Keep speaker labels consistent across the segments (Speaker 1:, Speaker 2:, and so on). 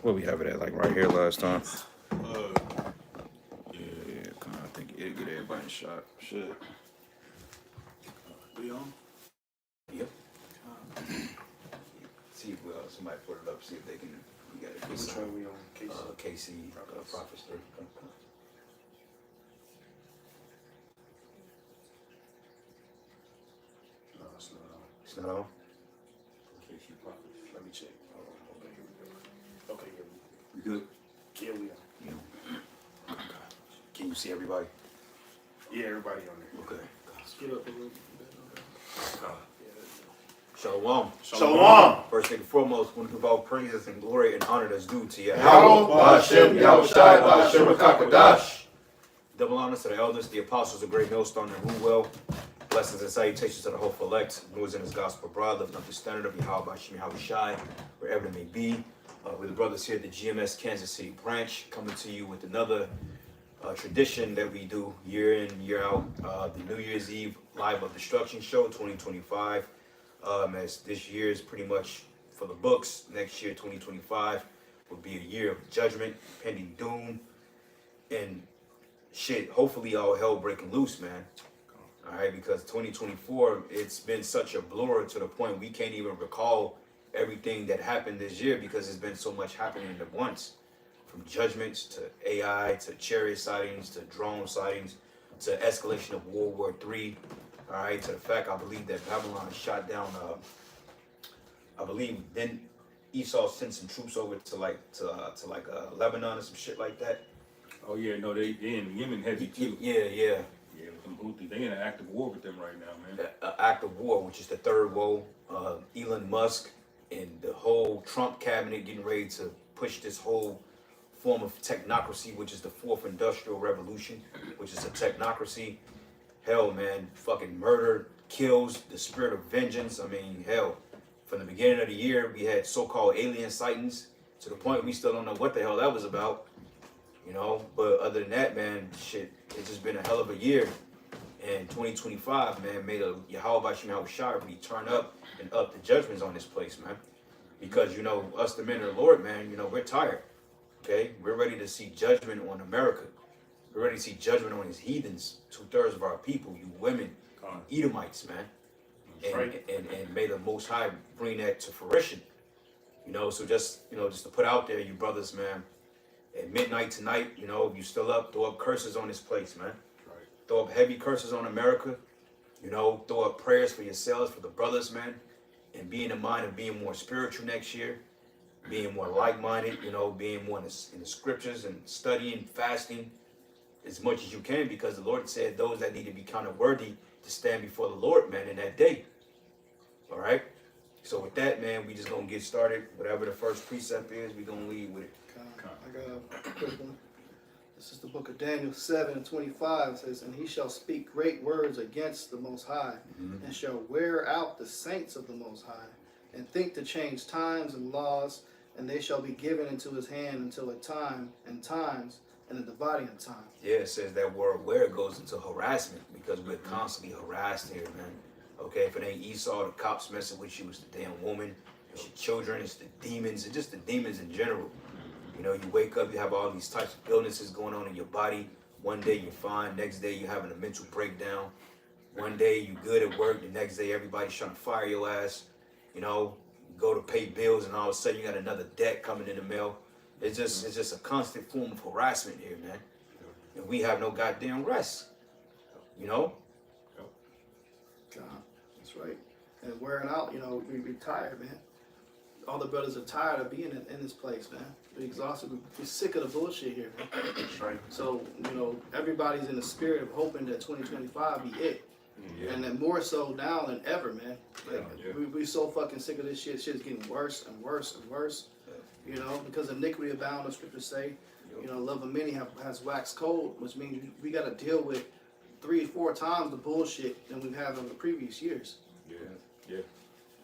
Speaker 1: Where we have it at, like right here last time.
Speaker 2: Uh,
Speaker 1: Yeah, I think it'd get everybody in shot. Shit.
Speaker 2: we on?
Speaker 1: Yep. See if somebody put it up. See if they can. We got it.
Speaker 2: Which one we on?
Speaker 1: KC Prophets 3.
Speaker 2: No, it's not on.
Speaker 1: It's not on.
Speaker 2: KC Prophets. Let me check. Okay, here we go. Okay, yeah,
Speaker 1: We good?
Speaker 2: yeah, we on.
Speaker 1: Yeah. Can you see everybody?
Speaker 2: Yeah, everybody on there.
Speaker 1: Okay.
Speaker 2: Let's get up a little bit.
Speaker 1: Shalom.
Speaker 2: Shalom.
Speaker 1: First and foremost, want to give all praises and glory and honor that's due to Yahweh.
Speaker 3: Ba'Hashem, Yahushai, Ba'Hashem, HaKadosh.
Speaker 1: Double honors to the elders, the apostles, the great millstone, and rule well. Blessings and salutations to the hopeful elect, who is in his gospel abroad, lifting up the standard of Yahweh Ba'Hashem, Yahushai, wherever it may be. With the brothers here at the GMS Kansas City branch, coming to you with another tradition that we do year in, year out, the New Year's Eve Live of Destruction Show 2025. As this year is pretty much for the books, next year 2025 will be a year of judgment, pending doom, and shit, hopefully all hell breaking loose, man. All right, because 2024, it's been such a blur to the point we can't even recall everything that happened this year because there's been so much happening at once. From judgments to AI to chariot sightings to drone sightings to escalation of World War III. All right, to the fact I believe that Babylon shot down. I believe then Esau sent some troops over to Lebanon or some shit like that.
Speaker 4: Oh yeah, no, they in Yemen heavy too.
Speaker 1: Yeah.
Speaker 4: Yeah, with them Houthis, they in an active war with them right now, man.
Speaker 1: Act of war, which is the third woe. Elon Musk and the whole Trump cabinet getting ready to push this whole form of technocracy, which is the fourth industrial revolution, which is a technocracy. Hell, man, fucking murder, kills, the spirit of vengeance. I mean, hell, from the beginning of the year, we had so-called alien sightings to the point we still don't know what the hell that was about, you know? But other than that, man, shit, it's just been a hell of a year. And 2025, man, made a Yahweh Ba'Hashem Yahushai really turn up and up the judgments on this place, man. Because, you know, us, the men of the Lord, man, you know, we're tired, okay? We're ready to see judgment on America. We're ready to see judgment on these heathens, 2/3 of our people, you women, Edomites, man. And may the Most High bring that to fruition. You know, so just to put out there, you brothers, man, at midnight tonight, you know, if you still up, throw up curses on this place, man.
Speaker 4: Right.
Speaker 1: Throw up heavy curses on America. You know, throw up prayers for yourselves, for the brothers, man. And be in the mind of being more spiritual next year. Being more like-minded, you know, being more in the scriptures and studying, fasting as much as you can, because the Lord said those that need to be counted worthy to stand before the Lord, man, in that day. All right? So with that, man, we just going to get started. Whatever the first precept is, we going to lead with it.
Speaker 3: I got a quick one. This is the book of Daniel 7:25. It says, "And he shall speak great words against the Most High, and shall wear out the saints of the Most High, and think to change times and laws, and they shall be given into his hand until a time and times and a dividing of time."
Speaker 1: Yeah, it says that word where goes into harassment, because we're constantly harassed here, man. Okay, if it ain't Esau, the cops messing with you, it's the damn woman, it's your children, it's the demons, and just the demons in general. You know, you wake up, you have all these types of illnesses going on in your body. One day you're fine, next day you're having a mental breakdown. One day you good at work, the next day everybody's trying to fire your ass. You know, you go to pay bills and all of a sudden you got another debt coming in the mail. It's just a constant form of harassment here, man. And we have no goddamn rest. You know?
Speaker 3: That's right. And wearing out, you know, we tired, man. All the brothers are tired of being in this place, man. We're exhausted. We're sick of the bullshit here, man.
Speaker 2: That's right.
Speaker 3: So, you know, everybody's in the spirit of hoping that 2025 be it.
Speaker 4: Yeah.
Speaker 3: And then more so now than ever, man. Like,
Speaker 4: Yeah.
Speaker 3: we so fucking sick of this shit. Shit's getting worse and worse and worse. You know, because iniquity abound, the scriptures say. You know, love of many has waxed cold, which means we got to deal with 3 or 4 times the bullshit than we've had in the previous years.
Speaker 4: Yeah.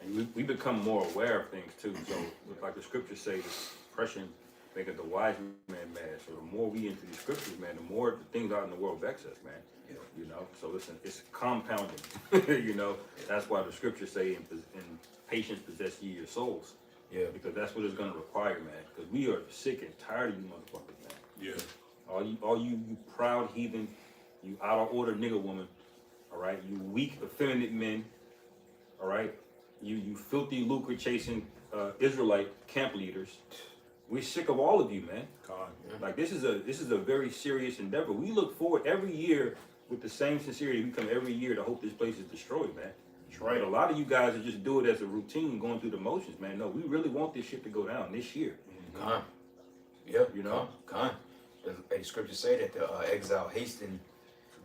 Speaker 4: And we become more aware of things too. So, like the scriptures say, the oppression maketh the wise man mad. So the more we into the scriptures, man, the more the things out in the world vex us, man.
Speaker 1: Yeah.
Speaker 4: You know, so listen, it's compounding. You know, that's why the scriptures say, in patience possess ye your souls.
Speaker 1: Yeah.
Speaker 4: Because that's what it's gonna require, man. Because we are sick and tired of you motherfuckers, man.
Speaker 2: Yeah.
Speaker 4: All you proud heathen, you out of order nigga woman, all right? You weak, effeminate men, all right? You filthy lucre chasing Israelite camp leaders. We're sick of all of you, man.
Speaker 2: God.
Speaker 4: Like this is a very serious endeavor. We look forward every year with the same sincerity. We come every year to hope this place is destroyed, man.
Speaker 2: That's right.
Speaker 4: But a lot of you guys are just do it as a routine, going through the motions, man. No, we really want this shit to go down this year.
Speaker 1: Con. Yeah,
Speaker 4: You know?
Speaker 1: Con. The scriptures say that the exile hasten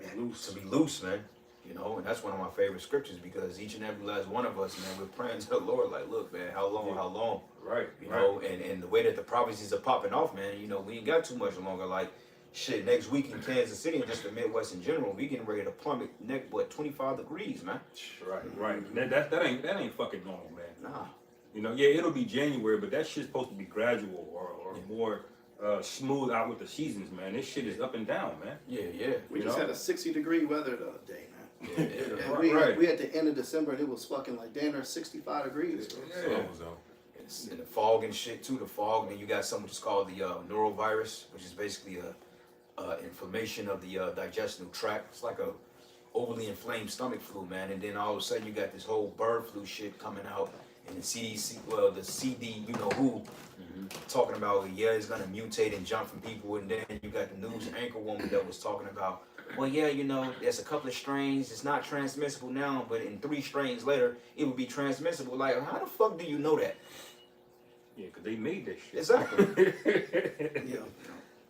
Speaker 1: to be loose, man. You know, and that's one of my favorite scriptures because each and every last one of us, man, we're praying to the Lord, like, look, man, how long, how long?
Speaker 4: Right.
Speaker 1: You know, and the way that the prophecies are popping off, man, you know, we ain't got too much longer. Like, shit, next week in Kansas City and just the Midwest in general, we getting ready to plummet 25 degrees, man.
Speaker 4: Right. That ain't fucking normal, man.
Speaker 1: Nah.
Speaker 4: You know, yeah, it'll be January, but that shit's supposed to be gradual or more smooth out with the seasons, man. This shit is up and down, man.
Speaker 1: Yeah.
Speaker 3: We
Speaker 4: You
Speaker 3: just
Speaker 4: know?
Speaker 3: had a 60-degree weather the other day, man.
Speaker 1: Yeah.
Speaker 3: And
Speaker 4: Right.
Speaker 3: we at the end of December and it was fucking like damn near 65 degrees. Bro.
Speaker 4: Yeah.
Speaker 2: Sun was out.
Speaker 1: It's in the fog and shit too. The fog, and then you got something which is called the norovirus, which is basically a inflammation of the digestive tract. It's like a overly inflamed stomach flu, man. And then all of a sudden you got this whole bird flu shit coming out, and the CDC, well, the CD, you know who, talking about it's gonna mutate and jump from people, and then you got the news anchor woman that was talking about, well, yeah, you know, there's a couple of strains, it's not transmissible now, but in 3 strains later, it will be transmissible. Like, how the fuck do you know that?
Speaker 4: Yeah, because they made that shit.
Speaker 1: Exactly.
Speaker 3: Yeah.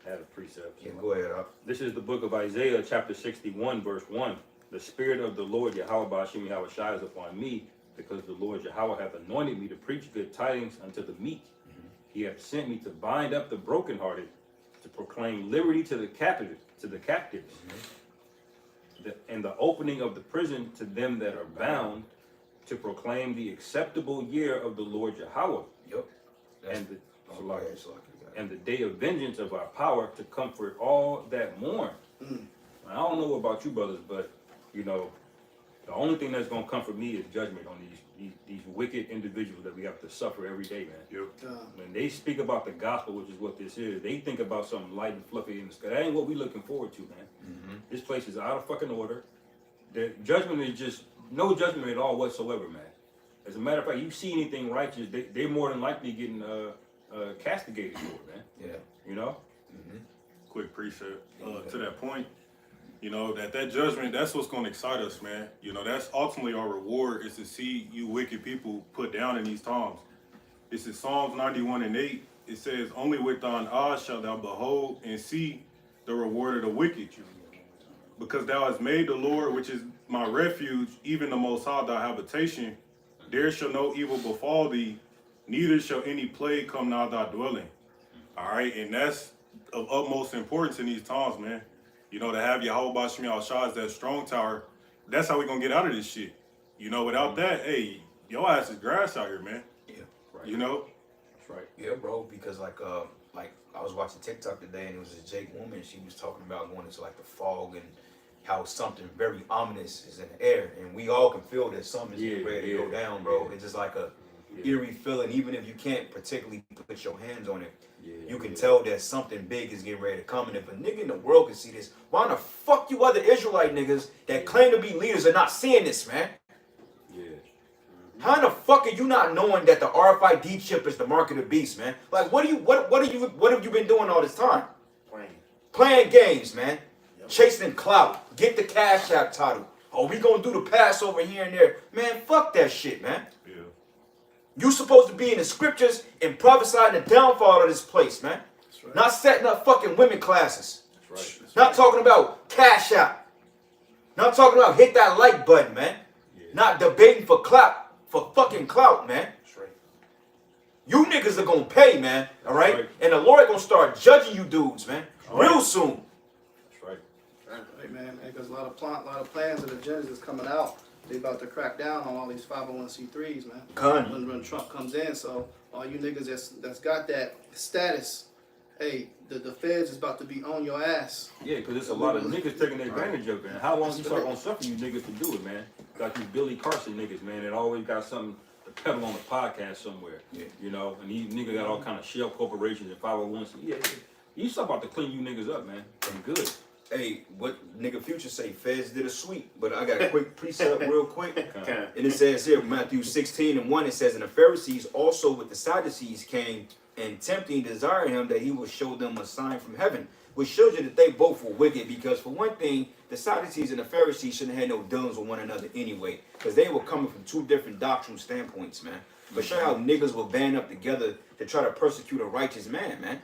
Speaker 4: Had a precept.
Speaker 1: Yeah, go ahead,
Speaker 4: This is the book of Isaiah, chapter 61, verse 1. The Spirit of the Lord Yahweh Ba'ashim Yahweh Shai is upon me, because the Lord Yahweh hath anointed me to preach good tidings unto the meek. He hath sent me to bind up the brokenhearted, to proclaim liberty to the captives, and the opening of the prison to them that are bound, to proclaim the acceptable year of the Lord Yahweh,
Speaker 1: Yep.
Speaker 4: and the,
Speaker 1: Go ahead, so I can-
Speaker 4: and the day of vengeance of our power, to comfort all that mourn. I don't know about you brothers, but you know, the only thing that's gonna comfort me is judgment on these wicked individuals that we have to suffer every day, man.
Speaker 2: Yep.
Speaker 4: When they speak about the gospel, which is what this is, they think about something light and fluffy in the sky. That ain't what we looking forward to, man. This place is out of fucking order. The judgment is just no judgment at all whatsoever, man. As a matter of fact, you see anything righteous, they're more than likely getting castigated for it, man.
Speaker 1: Yeah.
Speaker 4: You know?
Speaker 2: Quick precept. To that point, you know, that judgment, that's what's going to excite us, man. You know, that's ultimately our reward, is to see you wicked people put down in these times. This is Psalms 91:8. It says, only with thine eyes shalt thou behold and see the reward of the wicked. Because thou hast made the Lord, which is my refuge, even the Most High thy habitation. There shall no evil befall thee, neither shall any plague come nigh thy dwelling. All right, and that's of utmost importance in these times, man. You know, to have Yahweh Ba'ashim Yahweh Shai as that strong tower, that's how we're going to get out of this shit. You know, without that, hey, your ass is grass out here, man.
Speaker 1: Yeah.
Speaker 4: Right.
Speaker 2: You know?
Speaker 4: That's right.
Speaker 1: Yeah, bro, because like I was watching TikTok today and it was a Jake woman. She was talking about going into like the fog and how something very ominous is in the air, and we all can feel that something's getting ready to go down, bro. It's just like a eerie feeling, even if you can't particularly put your hands on it. You can tell that something big is getting ready to come, and if a nigga in the world can see this, why in the fuck you other Israelite niggas that claim to be leaders are not seeing this, man?
Speaker 4: Yeah.
Speaker 1: How in the fuck are you not knowing that the RFID chip is the mark of the beast, man? Like, what have you been doing all this time? Playing games, man. Chasing clout. Get the Cash App title. Oh, we gonna do the Passover here and there. Man, fuck that shit, man.
Speaker 2: Yeah.
Speaker 1: You supposed to be in the scriptures and prophesying the downfall of this place, man.
Speaker 3: That's right.
Speaker 1: Not setting up fucking women classes.
Speaker 4: That's right.
Speaker 1: Not talking about Cash App. Not talking about hit that like button, man. Not debating for fucking clout, man.
Speaker 2: That's right.
Speaker 1: You niggas are gonna pay, man. All right?
Speaker 4: Right.
Speaker 1: And the Lord gonna start judging you dudes, man. Real soon.
Speaker 4: That's right.
Speaker 3: Hey man, because a lot of plans and agendas is coming out. They about to crack down on all these 501c3s, man.
Speaker 1: Gun.
Speaker 3: When Trump comes in, so all you niggas that's got that status, hey, the feds is about to be on your ass.
Speaker 4: Yeah, because it's a lot of niggas taking advantage of it. And how long you start gonna suffer you niggas to do it, man? Got these Billy Carson niggas, man, that always got something to peddle on a podcast somewhere.
Speaker 1: Yeah.
Speaker 4: You know, and these niggas got all kind of shell corporations and 501c. Yeah, you stuff about to clean you niggas up, man. And good.
Speaker 1: Hey, what nigga Future say? Feds did a sweep, but I got a quick precept real quick.
Speaker 4: Okay.
Speaker 1: And it says here, Matthew 16:1, it says, and the Pharisees also with the Sadducees came and tempting desired him that he would show them a sign from heaven, which shows you that they both were wicked, because for one thing, the Sadducees and the Pharisees shouldn't have had no dealings with one another anyway, because they were coming from two different doctrinal standpoints, man. But show how niggas will band up together to try to persecute a righteous man, man.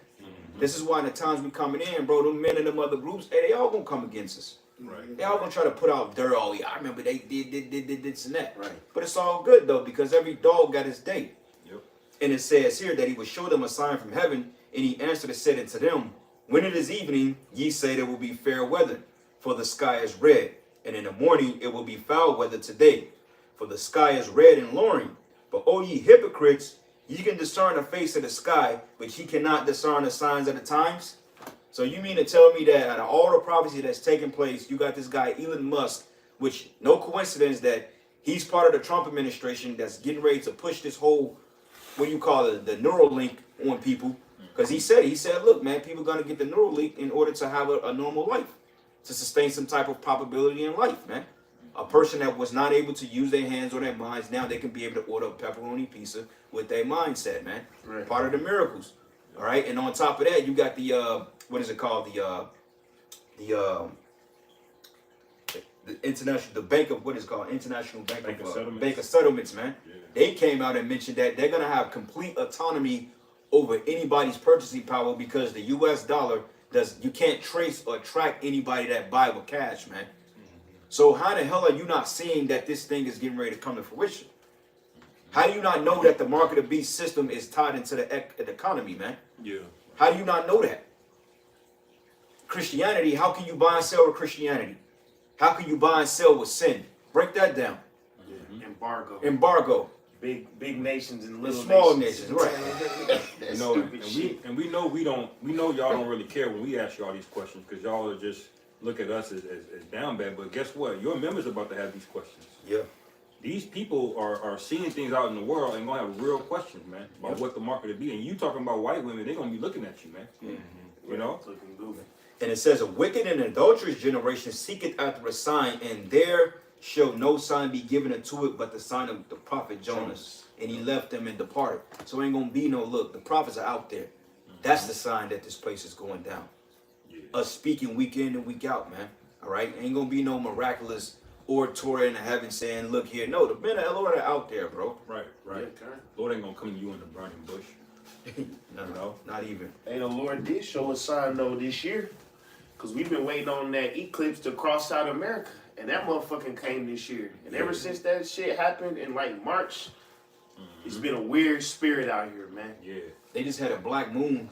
Speaker 1: This is why in the times we coming in, bro, them men and them other groups, hey, they all gonna come against us.
Speaker 2: Right.
Speaker 1: They all gonna try to put out dirt. Oh yeah, I remember they did this and that.
Speaker 5: Right.
Speaker 1: But it's all good though, because every dog got his day.
Speaker 4: Yep.
Speaker 1: And it says here that he would show them a sign from heaven, and he answered and said unto them, when it is evening, ye say there will be fair weather, for the sky is red, and in the morning it will be foul weather today, for the sky is red and lowering. But O ye hypocrites, ye can discern the face of the sky, but ye cannot discern the signs of the times. So you mean to tell me that out of all the prophecy that's taking place, you got this guy Elon Musk, which no coincidence that he's part of the Trump administration that's getting ready to push this whole, what do you call it, the Neuralink on people? Because he said, look, man, people are going to get the Neuralink in order to have a normal life, to sustain some type of probability in life, man. A person that was not able to use their hands or their minds, now they can be able to order a pepperoni pizza with their mindset, man.
Speaker 5: Right.
Speaker 1: Part of the miracles. All right, and on top of that, you got the what is it called? The international, the bank of what is it called? International Bank
Speaker 4: Bank of Settlements.
Speaker 1: Bank of Settlements, man.
Speaker 4: Yeah.
Speaker 1: They came out and mentioned that they're gonna have complete autonomy over anybody's purchasing power, because the U.S. dollar you can't trace or track anybody that buy with cash, man. So how the hell are you not seeing that this thing is getting ready to come to fruition? How do you not know that the market of beast system is tied into the economy, man?
Speaker 2: Yeah.
Speaker 1: How do you not know that? Christianity, how can you buy and sell with Christianity? How can you buy and sell with sin? Break that down.
Speaker 5: Embargo.
Speaker 1: Embargo.
Speaker 5: Big nations and
Speaker 1: The
Speaker 5: little
Speaker 1: small
Speaker 5: nations.
Speaker 1: nations, right?
Speaker 4: You know,
Speaker 5: Stupid
Speaker 4: and we know y'all don't really care when we ask y'all these questions, because y'all are just look at us as down bad. But guess what? Your members are about to have these questions.
Speaker 1: Yeah.
Speaker 4: These people are seeing things out in the world and gonna have real questions, man, about
Speaker 1: Yep.
Speaker 4: what the market will be. And you talking about white women, they're gonna be looking at you, man. You know?
Speaker 5: Looking goofy.
Speaker 1: And it says, a wicked and adulterous generation seeketh after a sign, and there shall no sign be given unto it but the sign of the prophet Jonas. And he left them and departed. So ain't gonna be no look. The prophets are out there. That's the sign that this place is going down.
Speaker 4: Yeah.
Speaker 1: Us speaking week in and week out, man. All right? Ain't gonna be no miraculous oratory in the heaven saying, look here. No, the men of the Lord are out there, bro.
Speaker 4: Right, right.
Speaker 5: Yeah, okay.
Speaker 4: Lord ain't gonna come to you in the burning bush.
Speaker 1: No,
Speaker 4: You know?
Speaker 1: not even.
Speaker 5: Hey, the Lord did show a sign though this year, because we've been waiting on that eclipse to cross South America, and that motherfucking came this year. And ever since that shit happened in like March, it's been a weird spirit out here, man.
Speaker 4: Yeah.
Speaker 1: They just had a black moon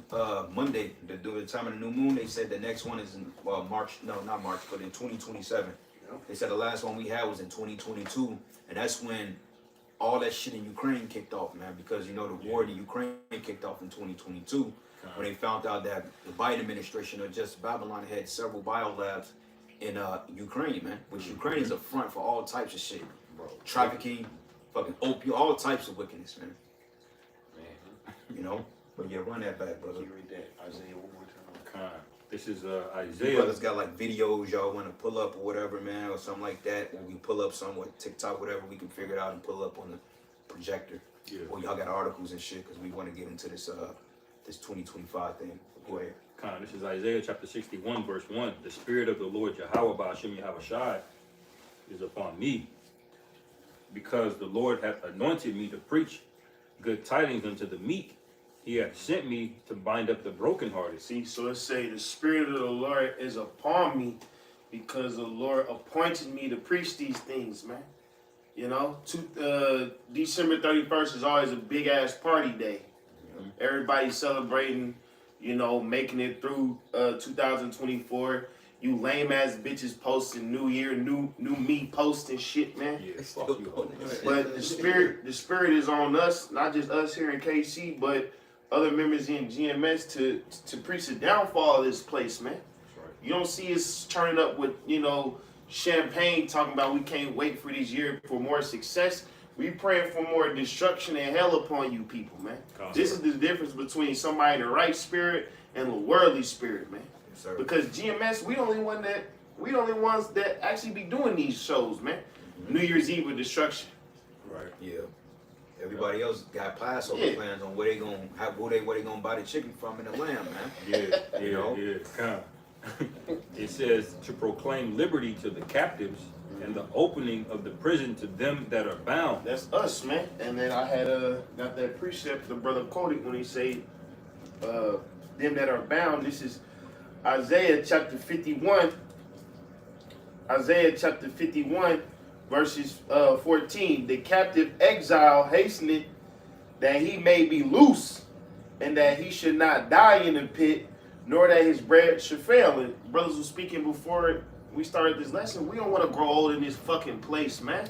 Speaker 1: Monday to do the time of the new moon. They said the next one is in March. No, not March, but in 2027.
Speaker 5: Yep.
Speaker 1: They said the last one we had was in 2022, and that's when all that shit in Ukraine kicked off, man. Because you know the war in Ukraine kicked off in 2022 when they found out that the Biden administration or just Babylon had several biolabs in Ukraine, man. Which Ukraine is a front for all types of shit,
Speaker 4: Bro.
Speaker 1: trafficking, fucking opium, all types of wickedness, man.
Speaker 5: Man,
Speaker 1: You know, but yeah, run that back, brother.
Speaker 5: can you read that Isaiah one more time?
Speaker 4: Kind. This is
Speaker 1: You
Speaker 4: Isaiah.
Speaker 1: brothers got like videos y'all want to pull up or whatever, man, or something like that. Or we pull up some with TikTok, whatever, we can figure it out and pull up on the projector.
Speaker 4: Yeah.
Speaker 1: Or y'all got articles and shit, because we want to get into this this 2025 thing. Go ahead.
Speaker 4: Kind. This is Isaiah chapter 61, verse 1. The Spirit of the Lord Yahweh Ba'ashem Yahushai is upon me, because the Lord hath anointed me to preach good tidings unto the meek. He hath sent me to bind up the brokenhearted.
Speaker 5: See, so it say the Spirit of the Lord is upon me, because the Lord appointed me to preach these things, man. You know, December 31st is always a big ass party day. Everybody's celebrating, you know, making it through 2024. You lame ass bitches posting New Year, new me posting shit, man.
Speaker 4: Yeah, fuck you. all.
Speaker 5: But the spirit is on us, not just us here in KC, but other members in GMS to preach the downfall of this place, man.
Speaker 4: That's right.
Speaker 5: You don't see us turning up with, you know, champagne talking about we can't wait for this year for more success. We praying for more destruction and hell upon you people, man. This is the difference between somebody in the right spirit and the worldly spirit, man.
Speaker 1: Yes, sir.
Speaker 5: Because GMS, we the only ones that actually be doing these shows, man. New Year's Eve of destruction.
Speaker 2: Right.
Speaker 1: Yeah. Everybody else got Passover
Speaker 5: Yeah.
Speaker 1: plans on where they gonna where they gonna buy the chicken from and the lamb, man.
Speaker 4: Yeah,
Speaker 1: know?
Speaker 4: kind. It says to proclaim liberty to the captives and the opening of the prison to them that are bound.
Speaker 5: That's us, man. And then I had got that precept the brother quoted when he said, them that are bound. This is Isaiah chapter 51. Isaiah chapter 51, verses 14. The captive exile hasteneth that he may be loose, and that he should not die in the pit, nor that his bread should fail. And brothers were speaking before we started this lesson. We don't want to grow old in this fucking place, man.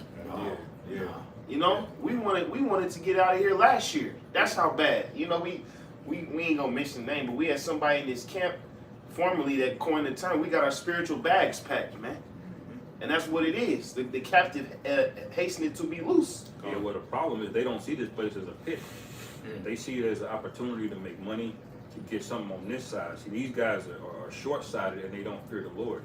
Speaker 4: Yeah.
Speaker 5: You know, we wanted to get out of here last year. That's how bad. You know, we ain't gonna mention the name, but we had somebody in this camp formerly that coined the term. We got our spiritual bags packed, man. And that's what it is. The captive hastening to be loose.
Speaker 4: Yeah, well, the problem is they don't see this place as a pit. They see it as an opportunity to make money, to get something on this side. See, these guys are short-sighted and they don't fear the Lord.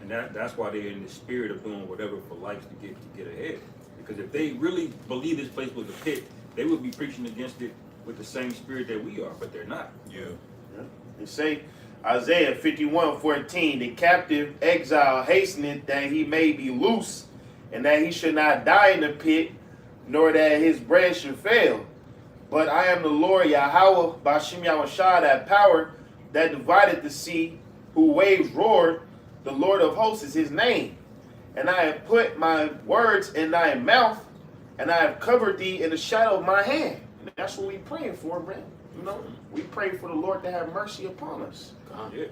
Speaker 4: And that's why they're in the spirit of doing whatever for life to get ahead. Because if they really believe this place was a pit, they would be preaching against it with the same spirit that we are, but they're not.
Speaker 2: Yeah.
Speaker 5: They say Isaiah 51:14, the captive exile hasteneth that he may be loose, and that he should not die in the pit, nor that his bread should fail. But I am the Lord Yahweh, Bashim Yahushua, that power that divided the sea, who waves roared, the Lord of hosts is his name. And I have put my words in thy mouth, and I have covered thee in the shadow of my hand. And that's what we praying for, man. You know, we pray for the Lord to have mercy upon us.
Speaker 4: Yeah.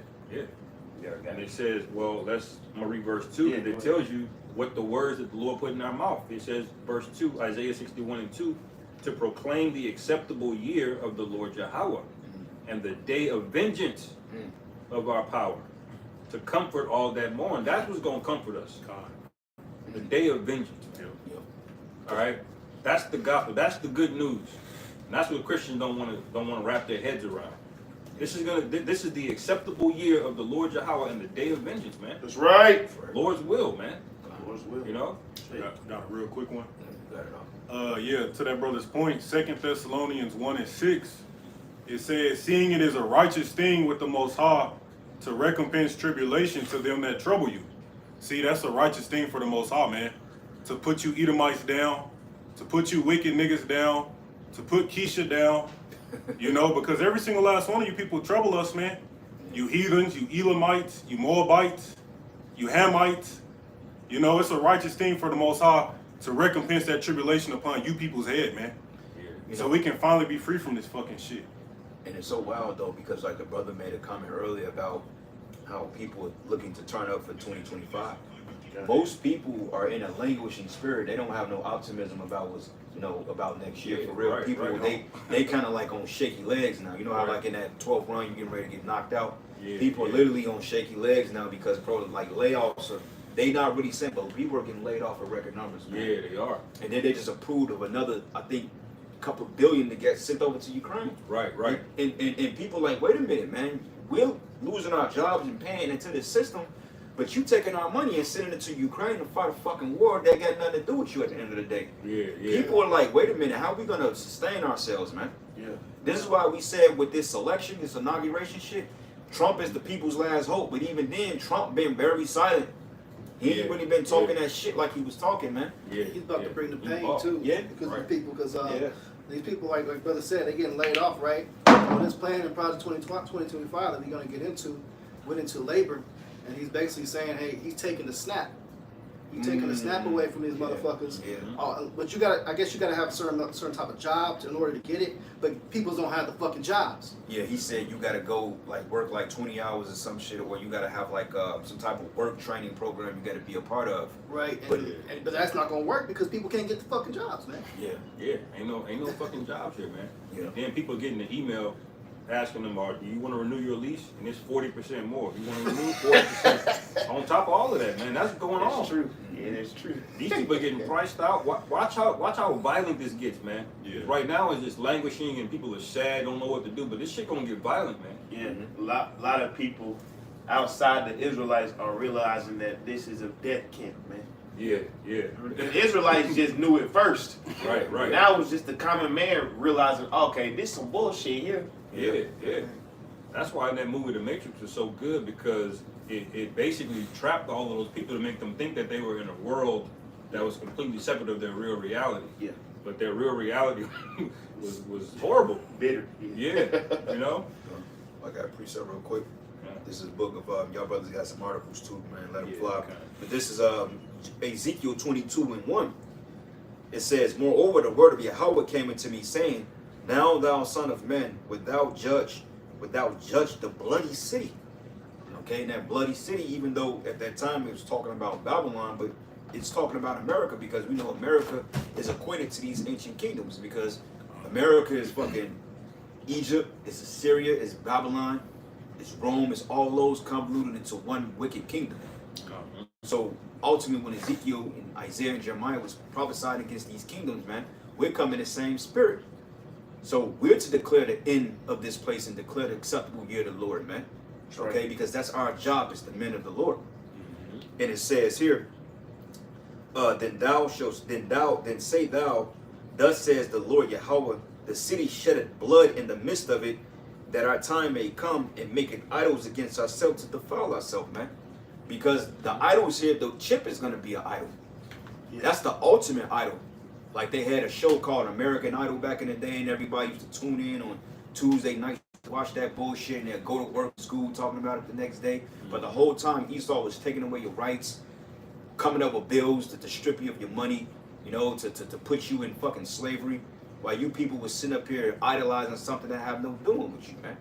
Speaker 4: And it says, well, I'm gonna read verse 2,
Speaker 5: Yeah,
Speaker 4: and
Speaker 5: go
Speaker 4: it
Speaker 5: ahead.
Speaker 4: tells you what the words that the Lord put in our mouth. It says, verse 2, Isaiah 61:2, to proclaim the acceptable year of the Lord Yahweh, and the day of vengeance of our power, to comfort all that mourn. That's what's gonna comfort us. The day of vengeance. All right, that's the gospel. That's the good news. And that's what Christians don't want to wrap their heads around. This is the acceptable year of the Lord Yahweh and the day of vengeance, man.
Speaker 5: That's right.
Speaker 4: Lord's will, man.
Speaker 5: Lord's will.
Speaker 4: You know.
Speaker 2: Got a real quick one.
Speaker 1: Got it all.
Speaker 2: Yeah, to that brother's point, 2 Thessalonians 1:6, it says, seeing it is a righteous thing with the Most High to recompense tribulation to them that trouble you. See, that's a righteous thing for the Most High, man. To put you Edomites down, to put you wicked niggas down, to put Keisha down, you know, because every single last one of you people trouble us, man. You heathens, you Elamites, you Moabites, you Hamites. You know, it's a righteous thing for the Most High to recompense that tribulation upon you people's head, man.
Speaker 1: You
Speaker 2: So
Speaker 1: know,
Speaker 2: we can finally be free from this fucking shit.
Speaker 1: and it's so wild though, because like the brother made a comment earlier about how people are looking to turn up for 2025. Most people are in a languishing spirit. They don't have no optimism about about next year. For real,
Speaker 4: Right,
Speaker 1: people
Speaker 4: right.
Speaker 1: they kind of like on shaky legs now. You know how
Speaker 4: Right.
Speaker 1: like in that 12th run you getting ready to get knocked out.
Speaker 4: Yeah,
Speaker 1: People are
Speaker 4: yeah.
Speaker 1: literally on shaky legs now because bro, like layoffs are. They not really simple. People are getting laid off at record numbers, man.
Speaker 4: Yeah, they are.
Speaker 1: And then they just approved of another, I think, couple billion to get sent over to Ukraine.
Speaker 4: Right.
Speaker 1: And people like, wait a minute, man, we're losing our jobs and paying into this system, but you taking our money and sending it to Ukraine to fight a fucking war that got nothing to do with you at the end of the day.
Speaker 4: Yeah.
Speaker 1: People are like, wait a minute, how are we gonna sustain ourselves, man?
Speaker 5: Yeah.
Speaker 1: This is why we said with this election, this inauguration shit, Trump is the people's last hope. But even then, Trump been very silent. He ain't
Speaker 4: Yeah,
Speaker 1: really been talking
Speaker 4: yeah.
Speaker 1: that shit like he was talking, man.
Speaker 4: Yeah.
Speaker 3: He's about to bring the
Speaker 4: He
Speaker 3: pain
Speaker 4: bought.
Speaker 3: too.
Speaker 1: Yeah,
Speaker 3: because
Speaker 4: right.
Speaker 3: of the people. Because
Speaker 1: Yeah.
Speaker 3: these people, like brother said, they getting laid off, right? On this plan in Project 2025 that we're gonna get into, went into labor, and he's basically saying, hey, he's taking the snap. He's taking the snap away from these motherfuckers.
Speaker 1: Yeah.
Speaker 3: But I guess you gotta have a certain type of job in order to get it. But people don't have the fucking jobs.
Speaker 1: Yeah, he said you gotta go like work like 20 hours or some shit, or you gotta have like some type of work training program you gotta be a part of.
Speaker 3: Right,
Speaker 1: But-
Speaker 3: but that's not gonna work because people can't get the fucking jobs, man.
Speaker 1: Yeah,
Speaker 4: Yeah. Ain't no fucking jobs here, man.
Speaker 1: Yeah.
Speaker 4: Then people getting the email asking them, do you want to renew your lease? And it's 40% more. If you want to renew, 40% on top of all of that, man. That's going on.
Speaker 5: That's true. Yeah, that's true.
Speaker 4: These people are getting priced out. Watch how violent this gets, man.
Speaker 2: Yeah.
Speaker 4: Right now it's just languishing and people are sad, don't know what to do. But this shit gonna get violent, man.
Speaker 5: Yeah, a lot of people outside the Israelites are realizing that this is a death camp, man.
Speaker 4: Yeah, yeah.
Speaker 5: The Israelites just knew it first.
Speaker 4: Right, right.
Speaker 5: Now it's just the common man realizing, okay, this some bullshit here.
Speaker 4: Yeah, yeah. That's why in that movie The Matrix was so good, because it basically trapped all of those people to make them think that they were in a world that was completely separate of their real reality.
Speaker 5: Yeah.
Speaker 4: But their real reality was horrible.
Speaker 5: Bitter.
Speaker 4: Yeah, you know?
Speaker 1: I got a preset real quick.
Speaker 4: Yeah.
Speaker 1: This is a book of y'all brothers got some articles too, man. Let them
Speaker 4: Yeah,
Speaker 1: fly.
Speaker 4: okay.
Speaker 1: But this is Ezekiel 22:1. It says, "Moreover, the word of Yahweh came unto me, saying, Now thou son of man, without judge the bloody city." Okay, and that bloody city, even though at that time it was talking about Babylon, but it's talking about America, because we know America is equated to these ancient kingdoms, because America is fucking Egypt, it's Assyria, it's Babylon, it's Rome, it's all those convoluted into one wicked kingdom. So ultimately, when Ezekiel and Isaiah and Jeremiah was prophesying against these kingdoms, man, we're coming in the same spirit. So we're to declare the end of this place and declare the acceptable year of the Lord, man.
Speaker 5: Right.
Speaker 1: Okay, because that's our job as the men of the Lord. And it says here, then say thou, thus says the Lord Yahweh, the city sheddeth blood in the midst of it, that our time may come and make it idols against ourselves to defile ourselves, man. Because the idols here, the chip is going to be an idol.
Speaker 5: Yeah.
Speaker 1: That's the ultimate idol. Like they had a show called American Idol back in the day, and everybody used to tune in on Tuesday night to watch that bullshit, and they'd go to work, school, talking about it the next day. But the whole time, Esau was taking away your rights, coming up with bills to strip you of your money, you know, to put you in fucking slavery, while you people was sitting up here idolizing something that have no doing with you, man.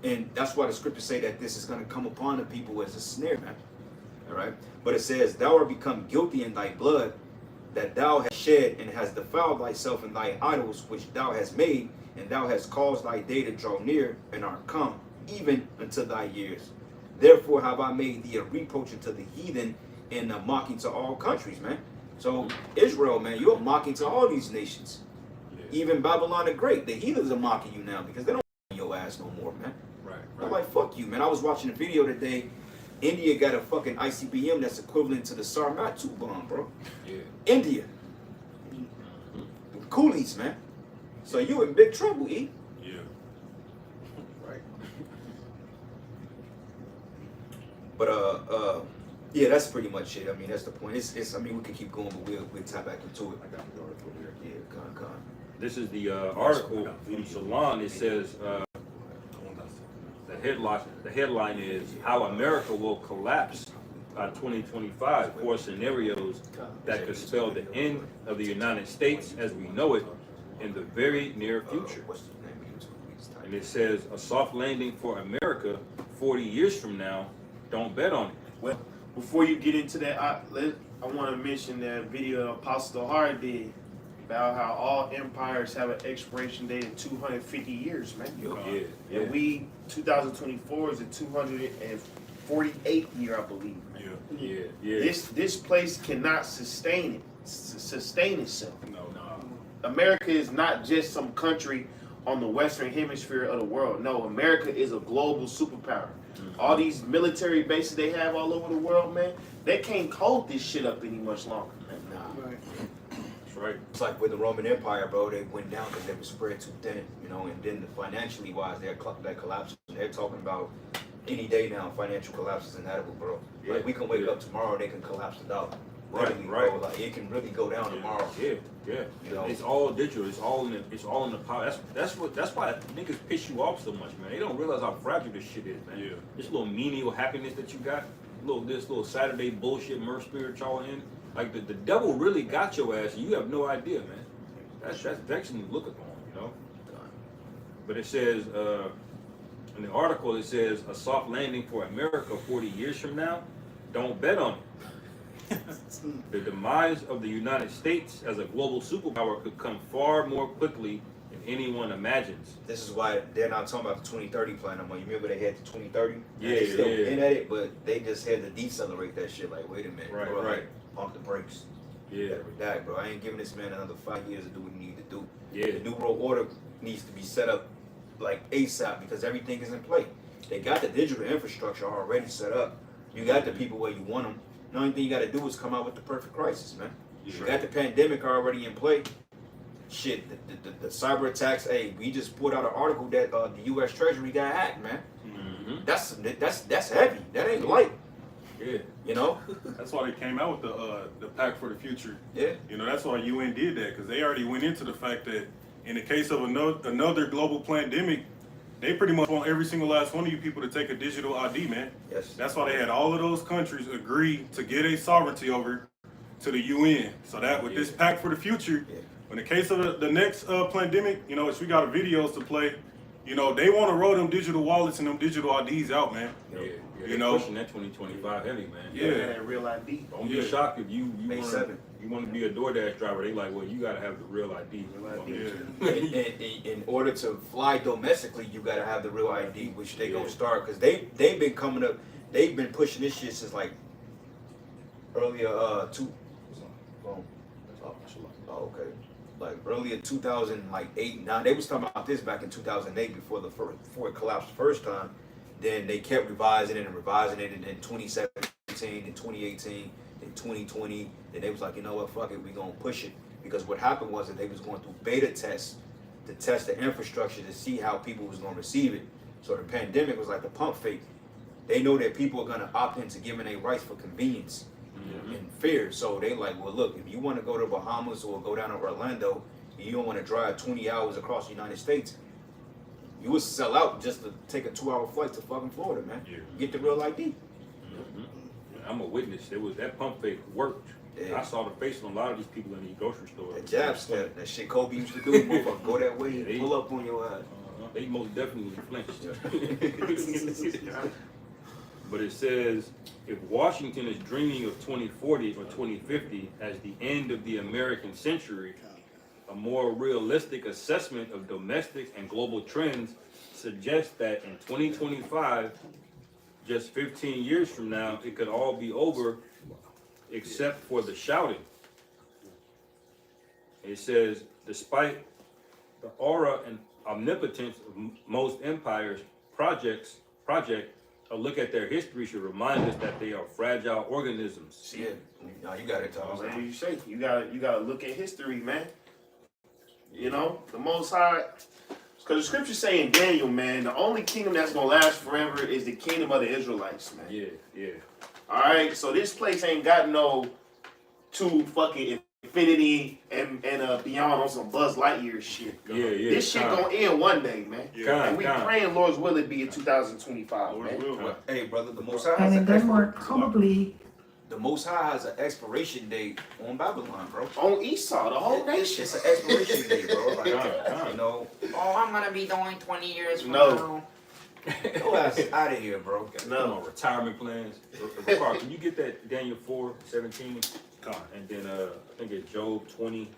Speaker 1: And that's why the scriptures say that this is going to come upon the people as a snare, man. All right? But it says, thou art become guilty in thy blood, that thou hast shed and hast defiled thyself in thy idols which thou hast made, and thou hast caused thy day to draw near, and art come, even unto thy years. Therefore have I made thee a reproach unto the heathen, and a mocking to all countries, man. So Israel, man, you're mocking to all these nations. Even Babylon the Great, the heathens are mocking you now, because they don't your ass no more, man.
Speaker 4: Right,
Speaker 1: I'm like, fuck you, man. I was watching a video today. India got a fucking ICBM that's equivalent to the Sarmat 2 bomb, bro.
Speaker 4: Yeah.
Speaker 1: India. The coolies, man. So you in big trouble, E.
Speaker 2: Yeah.
Speaker 1: Right. But yeah, that's pretty much it. I mean, that's the point. It's I mean, we can keep going, but we'll tap back into it. I got the article here. Yeah, con.
Speaker 4: This is the article from Salon. It says the headline is How America Will Collapse by 2025, 4 scenarios that could spell the end of the United States as we know it in the very near future.
Speaker 1: What's the name of YouTube?
Speaker 4: And it says a soft landing for America 40 years from now. Don't bet on it.
Speaker 5: Well, before you get into that, I want to mention that video Apostle Hart did about how all empires have an expiration date of 250 years, man.
Speaker 4: Yeah,
Speaker 5: And we, 2024 is a 248th year, I believe.
Speaker 2: Yeah.
Speaker 4: yeah.
Speaker 5: This place cannot sustain itself.
Speaker 2: No.
Speaker 5: America is not just some country on the western hemisphere of the world. No, America is a global superpower. All these military bases they have all over the world, man, they can't hold this shit up any much longer, man.
Speaker 3: Right.
Speaker 4: That's right.
Speaker 1: It's like with the Roman Empire, bro. They went down because they were spread too thin, you know. And then financially wise, that collapse. They're talking about any day now. Financial collapse is inevitable, bro.
Speaker 4: Yeah.
Speaker 1: Like we can wake up tomorrow, and they can collapse the dollar.
Speaker 4: Right,
Speaker 1: Literally,
Speaker 4: right.
Speaker 1: bro. Like it can really go down tomorrow.
Speaker 4: Yeah.
Speaker 1: You know?
Speaker 4: It's all digital. It's all in the power. That's why niggas piss you off so much, man. They don't realize how fragile this shit is, man.
Speaker 2: Yeah.
Speaker 4: This little menial happiness that you got, this little Saturday bullshit merc spirit y'all in. Like the devil really got your ass, and you have no idea, man. That's vexing to look upon, you know. But it says in the article, it says a soft landing for America 40 years from now. Don't bet on it. The demise of the United States as a global superpower could come far more quickly and anyone imagines.
Speaker 1: This is why they're not talking about the 2030 plan no more. You remember they had the 2030?
Speaker 4: Yeah,
Speaker 1: They still
Speaker 4: yeah.
Speaker 1: in at it, but they just had to decelerate that shit. Like, wait a minute,
Speaker 4: Right,
Speaker 1: bro,
Speaker 4: right.
Speaker 1: like, pump the brakes.
Speaker 4: Yeah,
Speaker 1: That, bro. I ain't giving this man another 5 years to do what he need to do.
Speaker 4: yeah,
Speaker 1: The New World Order needs to be set up like ASAP because everything is in play. They got the digital infrastructure already set up. You got the people where you want them. The only thing you got to do is come out with the perfect crisis, man. You got the pandemic already in play. Shit, the cyber attacks. Hey, we just put out an article that the U.S. Treasury got hacked, man.
Speaker 4: hmm
Speaker 1: That's heavy. That ain't light.
Speaker 4: yeah.
Speaker 1: You know?
Speaker 2: That's why they came out with the Pact for the Future.
Speaker 1: Yeah.
Speaker 2: You know, that's why UN did that, because they already went into the fact that in the case of another global pandemic, they pretty much want every single last one of you people to take a digital ID, man.
Speaker 1: Yes.
Speaker 2: That's why they had all of those countries agree to get a sovereignty over to the UN. So that with this Pact for the Future,
Speaker 1: Yeah.
Speaker 2: in the case of the next pandemic, you know, which we got videos to play, you know, they want to roll them digital wallets and them digital IDs out, man.
Speaker 4: Yeah,
Speaker 2: You
Speaker 4: they
Speaker 2: know?
Speaker 4: pushing that 2025 heavy, man.
Speaker 2: Yeah.
Speaker 5: That real ID.
Speaker 4: Don't
Speaker 2: Yeah.
Speaker 4: be shocked if you
Speaker 1: May
Speaker 4: want
Speaker 1: 7th.
Speaker 4: you want to be a DoorDash driver. They like, well, you gotta have the real ID.
Speaker 5: Real ID.
Speaker 2: Yeah.
Speaker 1: In order to fly domestically, you gotta have the real ID, which they
Speaker 4: Yeah.
Speaker 1: gonna start because they've been coming up. They've been pushing this shit since like earlier oh, okay, like earlier 2008. Now they was talking about this back in 2008 before it collapsed the first time. Then they kept revising it and revising it, and then 2017, and 2018, and 2020. Then they was like, you know what, fuck it, we gonna push it because what happened was that they was going through beta tests to test the infrastructure to see how people was gonna receive it. So the pandemic was like the pump fake. They know that people are gonna opt into giving their rights for convenience and fear. So they like, well, look, if you want to go to Bahamas or go down to Orlando, and you don't want to drive 20 hours across the United States, you would sell out just to take a 2-hour flight to fucking Florida, man.
Speaker 4: Yeah.
Speaker 1: Get the real ID.
Speaker 4: I'm a witness. It was that pump fake worked.
Speaker 1: Yeah.
Speaker 4: I saw the face on a lot of these people in the grocery store.
Speaker 1: That jab step, that shit Kobe used to do, motherfucker, go that way and pull up on your ass.
Speaker 4: They most definitely flinched. But it says, if Washington is dreaming of 2040 or 2050 as the end of the American century, a more realistic assessment of domestic and global trends suggests that in 2025, just 15 years from now, it could all be over except for the shouting. It says, despite the aura and omnipotence of most empires, a look at their history should remind us that they are fragile organisms.
Speaker 1: Yeah, no, you got it, Tom.
Speaker 5: What you say? You gotta look at history, man. You know, the Most High, because the scriptures say in Daniel, man, the only kingdom that's gonna last forever is the kingdom of the Israelites, man.
Speaker 4: Yeah, yeah.
Speaker 5: All right, so this place ain't got no to fucking infinity and beyond on some Buzz Lightyear shit.
Speaker 4: Yeah, yeah.
Speaker 5: This shit gonna end one day, man.
Speaker 2: Yeah.
Speaker 5: And we praying Lord's will it be in 2025,
Speaker 2: Lord's
Speaker 5: man.
Speaker 2: will, man.
Speaker 1: Hey, brother, the Most High
Speaker 6: And
Speaker 1: has
Speaker 6: then we're probably
Speaker 1: the Most High has an expiration date on Babylon, bro.
Speaker 5: On Esau, the whole nation.
Speaker 1: It's an expiration date, bro. Like,
Speaker 4: God.
Speaker 1: you know,
Speaker 7: Oh, I'm gonna be doing 20 years from
Speaker 5: No.
Speaker 7: now.
Speaker 1: your ass out of here, bro.
Speaker 5: No.
Speaker 4: Retirement plans. Ricard, can you get that Daniel 4:17?
Speaker 2: God.
Speaker 4: And then I think it's Job 20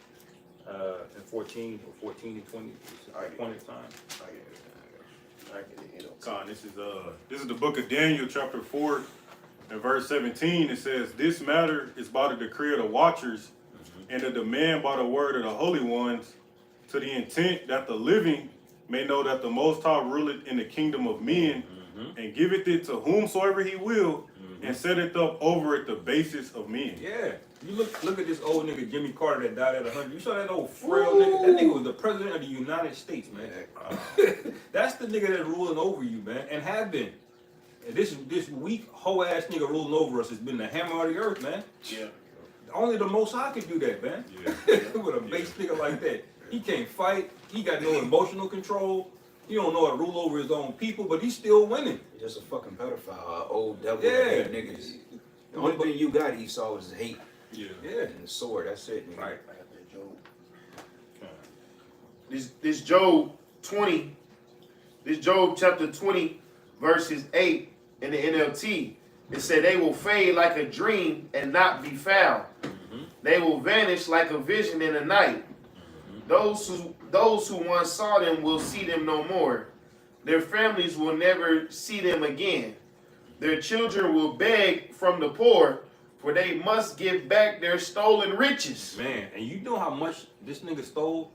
Speaker 4: and 14 or 14 and 20. Appointed time.
Speaker 5: I get it, you know.
Speaker 2: God, this is the book of Daniel, chapter 4, and verse 17. It says, "This matter is by the decree of the watchers, and the demand by the word of the holy ones, to the intent that the living may know that the Most High ruleth in the kingdom of men, and giveth it to whomsoever he will, and setteth up over it the basis of men."
Speaker 4: Yeah. You look at this old nigga Jimmy Carter that died at 100. You saw that old frail nigga? That nigga was the president of the United States, man. That's the nigga that's ruling over you, man, and have been. And this weak hoe ass nigga ruling over us has been the hammer of the earth, man.
Speaker 5: Yeah.
Speaker 4: Only the Most High can do that, man.
Speaker 2: Yeah.
Speaker 4: With a base nigga like that, he can't fight. He got no emotional control. He don't know how to rule over his own people, but he's still winning.
Speaker 1: You're just a fucking pedophile, old devil
Speaker 4: Yeah.
Speaker 1: that hate niggas. The only thing you got, Esau, is hate
Speaker 2: Yeah.
Speaker 4: Yeah.
Speaker 1: and the sword. That's it, nigga.
Speaker 4: Right.
Speaker 5: I got that Job. This Job 20, this Job chapter 20, verses 8 in the NLT. It said they will fade like a dream and not be found. They will vanish like a vision in the night. Those those who once saw them will see them no more. Their families will never see them again. Their children will beg from the poor, for they must give back their stolen riches.
Speaker 4: Man, and you know how much this nigga stole?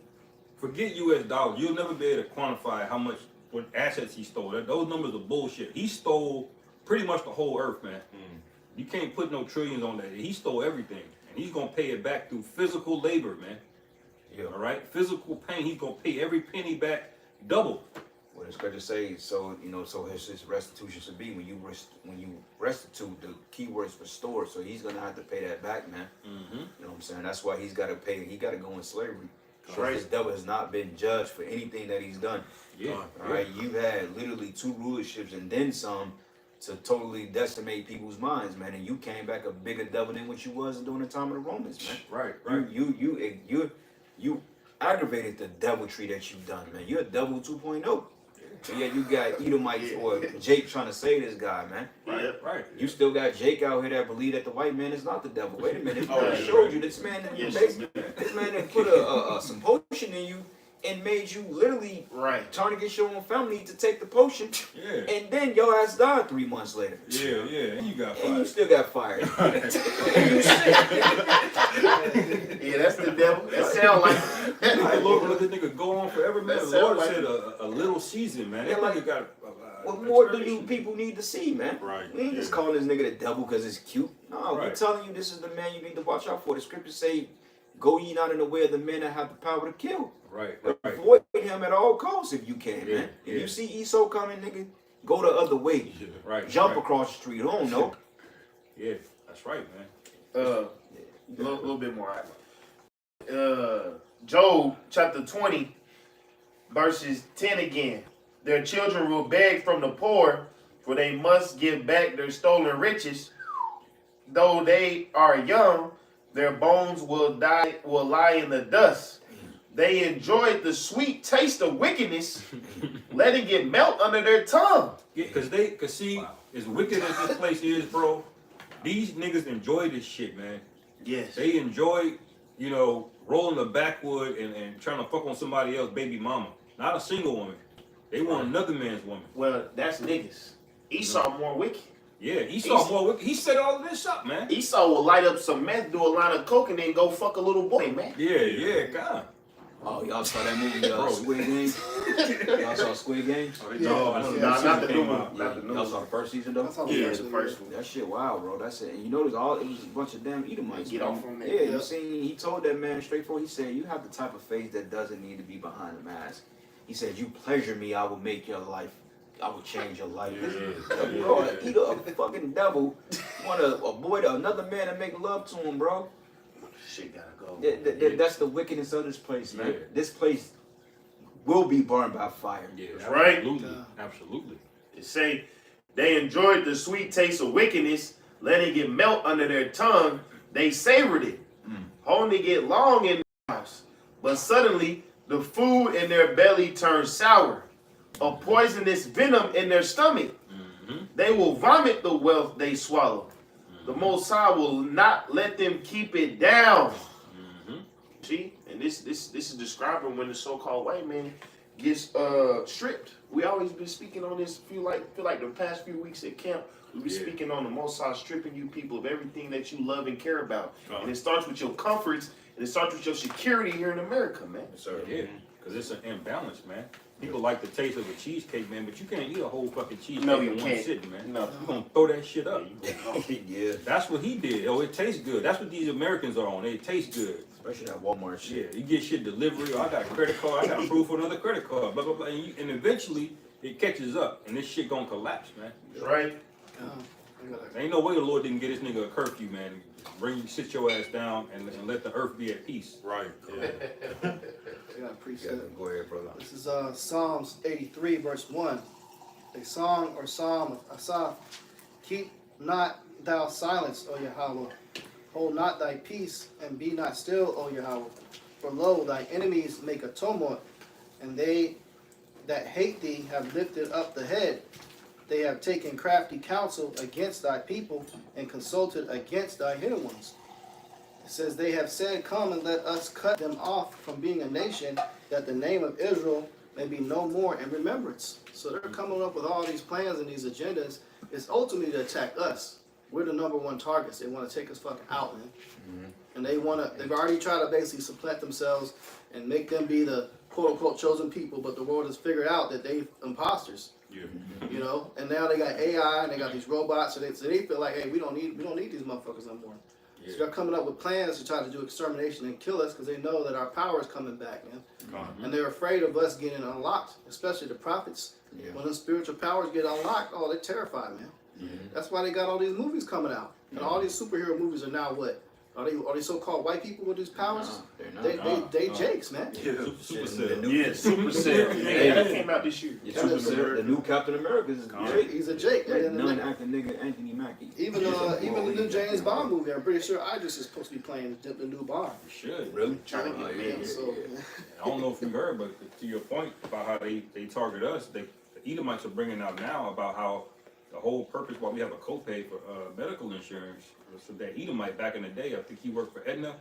Speaker 4: Forget US dollars. You'll never be able to quantify how much, what assets he stole. Those numbers are bullshit. He stole pretty much the whole earth, man. You can't put no trillions on that. He stole everything. And he's gonna pay it back through physical labor, man.
Speaker 1: Yeah.
Speaker 4: All right? Physical pain. He's gonna pay every penny back double.
Speaker 1: What the scripture say, so so his restitution should be when you restitute, the key word is restore. So he's gonna have to pay that back, man.
Speaker 4: Mm-hmm.
Speaker 1: You know what I'm saying? That's why he's gotta pay. He gotta go in slavery.
Speaker 5: Right.
Speaker 1: This devil has not been judged for anything that he's done.
Speaker 4: Yeah.
Speaker 1: All right. You've had literally 2 rulerships and then some to totally decimate people's minds, man. And you came back a bigger devil than what you was during the time of the Romans, man.
Speaker 4: Right, right.
Speaker 1: You aggravated the deviltry that you've done, man. You're a devil 2.0. So yeah, you got Edomites or Jake trying to save this guy, man.
Speaker 4: Right.
Speaker 1: You still got Jake out here that believe that the white man is not the devil. Wait a minute,
Speaker 5: Oh,
Speaker 1: I
Speaker 5: yeah,
Speaker 1: showed
Speaker 5: right.
Speaker 1: you this man.
Speaker 5: Yes,
Speaker 1: This man that put some potion in you and made you literally
Speaker 5: Right.
Speaker 1: trying to get your own family to take the potion,
Speaker 4: Yeah.
Speaker 1: and then your ass died 3 months later.
Speaker 4: Yeah. And you got
Speaker 1: And you
Speaker 4: fired.
Speaker 1: still got fired. And you sick.
Speaker 5: Yeah, that's the devil. That sound like.
Speaker 4: Hey, Lord, let this nigga go on forever, man.
Speaker 5: That
Speaker 4: The
Speaker 5: sound
Speaker 4: Lord
Speaker 5: like-
Speaker 4: said a little season, man.
Speaker 1: Yeah,
Speaker 4: That
Speaker 1: like-
Speaker 4: nigga got
Speaker 1: What more do you people need to see, man?
Speaker 2: Right,
Speaker 1: We ain't just
Speaker 2: yeah.
Speaker 1: calling this nigga the devil because it's cute. No, we're
Speaker 4: Right.
Speaker 1: telling you this is the man you need to watch out for. The scriptures say, "Go ye not in the way of the men that have the power to kill."
Speaker 4: Right.
Speaker 1: Avoid him at all costs if you can,
Speaker 4: Yeah,
Speaker 1: man. If
Speaker 4: yeah.
Speaker 1: you see Esau coming, nigga, go the other way.
Speaker 4: Right.
Speaker 1: Jump
Speaker 4: right.
Speaker 1: across the street. I don't know.
Speaker 4: Yeah, that's right, man.
Speaker 5: A little bit more. Job chapter 20, verses 10 again. Their children will beg from the poor, for they must give back their stolen riches. Though they are young, their bones will lie in the dust. They enjoyed the sweet taste of wickedness, letting it melt under their tongue.
Speaker 4: Yeah, cause see, as wicked as this place is, bro, these niggas enjoy this shit, man.
Speaker 5: Yes.
Speaker 4: They enjoy, rolling the backwood and trying to fuck on somebody else's baby mama. Not a single woman. They want another man's woman.
Speaker 5: Well, that's niggas. Esau more wicked.
Speaker 4: Yeah, Esau more wicked. He set all of this up, man.
Speaker 5: Esau will light up some meth, do a line of coke, and then go fuck a little boy, man.
Speaker 4: Yeah, God.
Speaker 1: Oh, y'all saw that movie,
Speaker 4: Bro.
Speaker 1: Squid Game? Y'all saw Squid Game?
Speaker 5: No, not the new one. Not the new
Speaker 1: Y'all saw
Speaker 5: one.
Speaker 1: the first season though?
Speaker 3: That's how the
Speaker 5: Yeah,
Speaker 3: first
Speaker 5: the
Speaker 3: one
Speaker 5: first
Speaker 3: is.
Speaker 5: one.
Speaker 1: That shit wild, bro. That's it. And you notice it was a bunch of damn Edomites.
Speaker 5: Get
Speaker 1: man.
Speaker 5: off from there.
Speaker 1: Yeah, you
Speaker 3: Yep.
Speaker 1: seen, he told that man straightforward, he said, you have the type of faith that doesn't need to be behind a mask. He said, you pleasure me, I will make your life, I will change your life. Bro, a fucking devil want another man to make love to him, bro.
Speaker 5: Shit gotta go.
Speaker 1: That's the wickedness of this place, man.
Speaker 4: Yeah.
Speaker 1: This place will be burned by fire.
Speaker 4: Yeah,
Speaker 5: That's right.
Speaker 4: Absolutely.
Speaker 3: Yeah.
Speaker 4: Absolutely.
Speaker 5: It say they enjoyed the sweet taste of wickedness, letting it melt under their tongue. They savored it, holding it long in their mouths. But suddenly, the food in their belly turned sour, a poisonous venom in their stomach. They will vomit the wealth they swallow. The Most High will not let them keep it down. See, and this is describing when the so-called white man gets stripped. We always been speaking on this. Feel like the past few weeks at camp, we be speaking on the Most High stripping you people of everything that you love and care about. And it starts with your comforts and it starts with your security here in America, man.
Speaker 4: Yeah, because it's an imbalance, man. People like the taste of a cheesecake, man, but you can't eat a whole fucking cheesecake
Speaker 5: No, you
Speaker 4: in one
Speaker 5: can't.
Speaker 4: sitting, man.
Speaker 5: No.
Speaker 4: You're going to throw that shit up.
Speaker 1: Yeah,
Speaker 4: That's what he did. Oh, it tastes good. That's what these Americans are on. They taste good.
Speaker 1: especially that Walmart shit.
Speaker 4: Yeah, you get shit delivery. Oh, I got a credit card. I got proof for another credit card. Blah, blah, blah. And eventually, it catches up. And this shit going to collapse, man.
Speaker 5: Right?
Speaker 4: Ain't no way the Lord didn't get this nigga a curfew, man. Sit your ass down and let the earth be at peace.
Speaker 2: Right. Yeah.
Speaker 3: I got a
Speaker 1: Yeah,
Speaker 3: precept.
Speaker 1: go ahead, brother.
Speaker 3: This is Psalms 83, verse 1. A song or psalm of Asaph. Keep not thou silence, O Yahweh. Hold not thy peace, and be not still, O Yahweh. For lo, thy enemies make a tumult, and they that hate thee have lifted up the head. They have taken crafty counsel against thy people, and consulted against thy hidden ones. It says, they have said, come and let us cut them off from being a nation, that the name of Israel may be no more in remembrance. So they're coming up with all these plans and these agendas. It's ultimately to attack us. We're the number one targets. They want to take us fucking out, man. And they've already tried to basically supplant themselves and make them be the quote unquote chosen people, but the world has figured out that they imposters.
Speaker 2: Yeah.
Speaker 3: You know, and now they got AI and they got these robots, so they feel like, hey, we don't need these motherfuckers no more. So they're coming up with plans to try to do extermination and kill us because they know that our power is coming back, man. And they're afraid of us getting unlocked, especially the prophets.
Speaker 1: Yeah.
Speaker 3: When the spiritual powers get unlocked, oh, they're terrified, man. That's why they got all these movies coming out, and all these superhero movies are now what? Are they so-called white people with these powers?
Speaker 1: No, they're not.
Speaker 3: They jakes, man.
Speaker 2: Super
Speaker 1: The
Speaker 2: Cell.
Speaker 1: new-
Speaker 5: Yeah, Super Cell. Yeah, that came out this year.
Speaker 1: The new Captain America is Jake.
Speaker 3: He's a Jake. And then
Speaker 1: Non-acting nigga Anthony Mackie.
Speaker 3: even the new James Bond movie, I'm pretty sure Idris is supposed to be playing the new Bond.
Speaker 4: You should.
Speaker 1: Really?
Speaker 5: Trying to get
Speaker 3: Yeah,
Speaker 5: me.
Speaker 3: so
Speaker 4: I don't know if you heard, but to your point about how they target us, the Edomites are bringing out now about how the whole purpose why we have a copay for medical insurance was so that Edomite back in the day, I think he worked for Aetna,